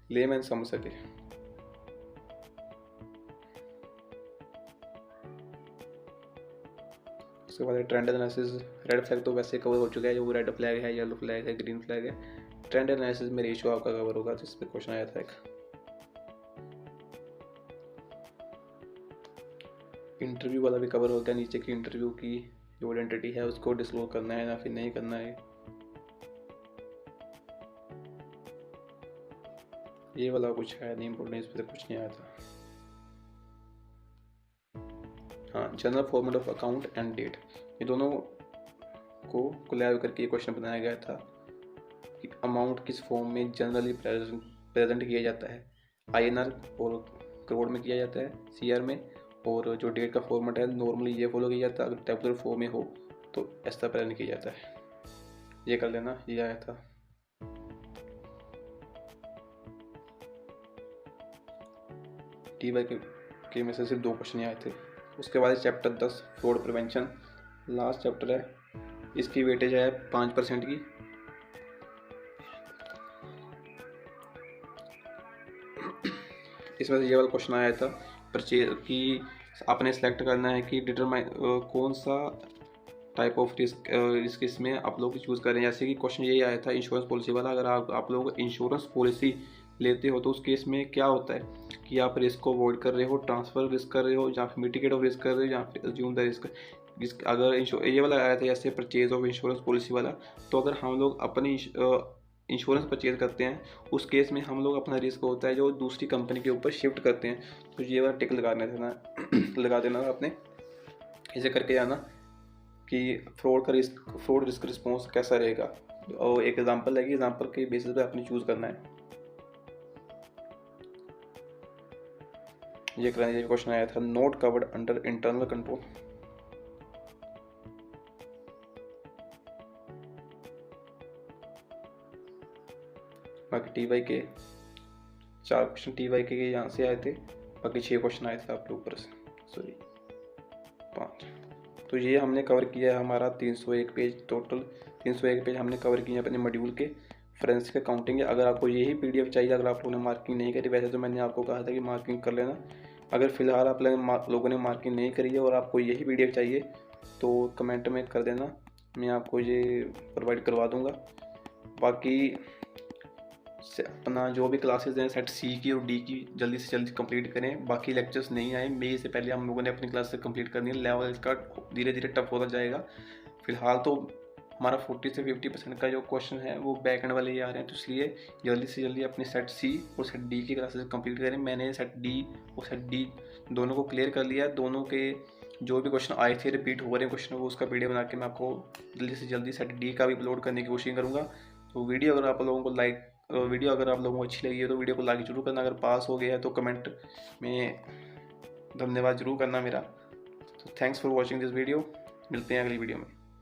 लेमैन समझ सके। उसके बाद ट्रेंड एनालिसिस, रेड फ्लैग तो वैसे कवर हो चुका है, जो रेड फ्लैग है, येलो फ्लैग है, ग्रीन फ्लैग है। ट्रेंड एनालिसिस में रेशियो आपका कवर होगा, जिस पे क्वेश्चन आया था एक। इंटरव्यू वाला भी कवर हो गया, नीचे की इंटरव्यू की जो आइडेंटिटी है उसको डिस्क्लोज करना है या फिर नहीं करना है। ये वाला कुछ है नहीं इम्पोर्टेंट, इस पर कुछ नहीं आया था। हाँ, general format of account and debt, ये दोनों को कोलैब करके ये क्वेश्चन बनाया गया था कि अमाउंट किस फॉर्म में जनरली प्रेजेंट किया जाता है। INR और करोड़ में किया जाता है, CR में, और जो डेट का फॉर्मेट है नॉर्मली ये फॉलो किया जाता है। अगर टेबुलर फॉर्म में हो तो ऐसा प्रेजेंट किया जाता है। ये कर लेना, ये आया था। TY के में से सिर्फ 2 क्वेश्चन आए थे। उसके बाद chapter 10 fraud prevention, last chapter है, इसकी वेटेज है 5% की। इसमें से ये वाला क्वेश्चन आया था परचेज की, आपने सेलेक्ट करना है कि डिटरमाइन कौन सा टाइप ऑफ रिस्क इसमें आप लोग चूज़ करें। जैसे कि क्वेश्चन यही आया था इंश्योरेंस पॉलिसी वाला, अगर आप लोग इंश्योरेंस पॉलिसी लेते हो तो उस केस में क्या होता है कि आप रिस्क को अवॉइड कर रहे हो, ट्रांसफर रिस्क कर रहे हो, या फिर मिटिगेट ऑफ रिस्क कर रहे हो, या फिर अज्यूम द रिस्क। अगर ये वाला आया था जैसे परचेज ऑफ इंश्योरेंस पॉलिसी वाला, तो अगर हम लोग अपनी इंश्योरेंस परचेज करते हैं उस केस में हम लोग अपना रिस्क होता है जो दूसरी कंपनी के ऊपर शिफ्ट करते हैं। तो ये वाला टिक लगा देना आपने, इसे करके जाना कि फ्रॉड रिस्क रिस्पॉन्स कैसा रहेगा। और एक एग्जांपल है कि एग्जांपल के बेसिस पे आपने चूज़ करना है। ये क्वेश्चन आया था not covered under internal control. बाकी TY के 4 क्वेश्चन TY के यहाँ से आए थे, बाकी 6 क्वेश्चन आए थे आपके ऊपर से, सॉरी 5। तो ये हमने कवर किया है हमारा 301 पेज, टोटल 301 पेज हमने कवर किए हैं अपने मॉड्यूल के फोरेंसिक अकाउंटिंग। अगर आपको यही PDF चाहिए, अगर आप लोगों ने मार्किंग नहीं करी, वैसे तो मैंने आपको कहा था कि मार्किंग कर लेना, अगर फ़िलहाल आप लोगों ने मार्किंग नहीं करी है और आपको यही PDF चाहिए तो कमेंट में कर देना, मैं आपको ये प्रोवाइड करवा दूँगा। बाकी अपना जो भी क्लासेस हैं सेट C की और D की जल्दी से जल्दी कंप्लीट करें। बाकी लेक्चर्स नहीं आए, मई से पहले हम लोगों ने अपनी क्लास से कंप्लीट करनी है। लेवल इसका धीरे धीरे टफ होता जाएगा। फिलहाल तो हमारा 40 से 50% का जो क्वेश्चन है वो बैक एंड वाले ही आ रहे हैं। तो इसलिए जल्दी से जल्दी अपनी सेट सी और सेट डी की क्लासेस कंप्लीट करें। मैंने सेट डी और सेट डी दोनों को क्लियर कर लिया। दोनों के जो भी क्वेश्चन आए थे, रिपीट हो रहे हैं क्वेश्चन, वो उसका वीडियो बना के मैं आपको जल्दी से जल्दी सेट डी का भी अपलोड करने की कोशिश करूँगा। तो वीडियो अगर आप लोगों को अच्छी लगी है तो वीडियो को लाइक जरूर करना। अगर पास हो गया है तो कमेंट में धन्यवाद जरूर करना मेरा। तो thanks for watching this video. मिलते हैं अगली वीडियो में।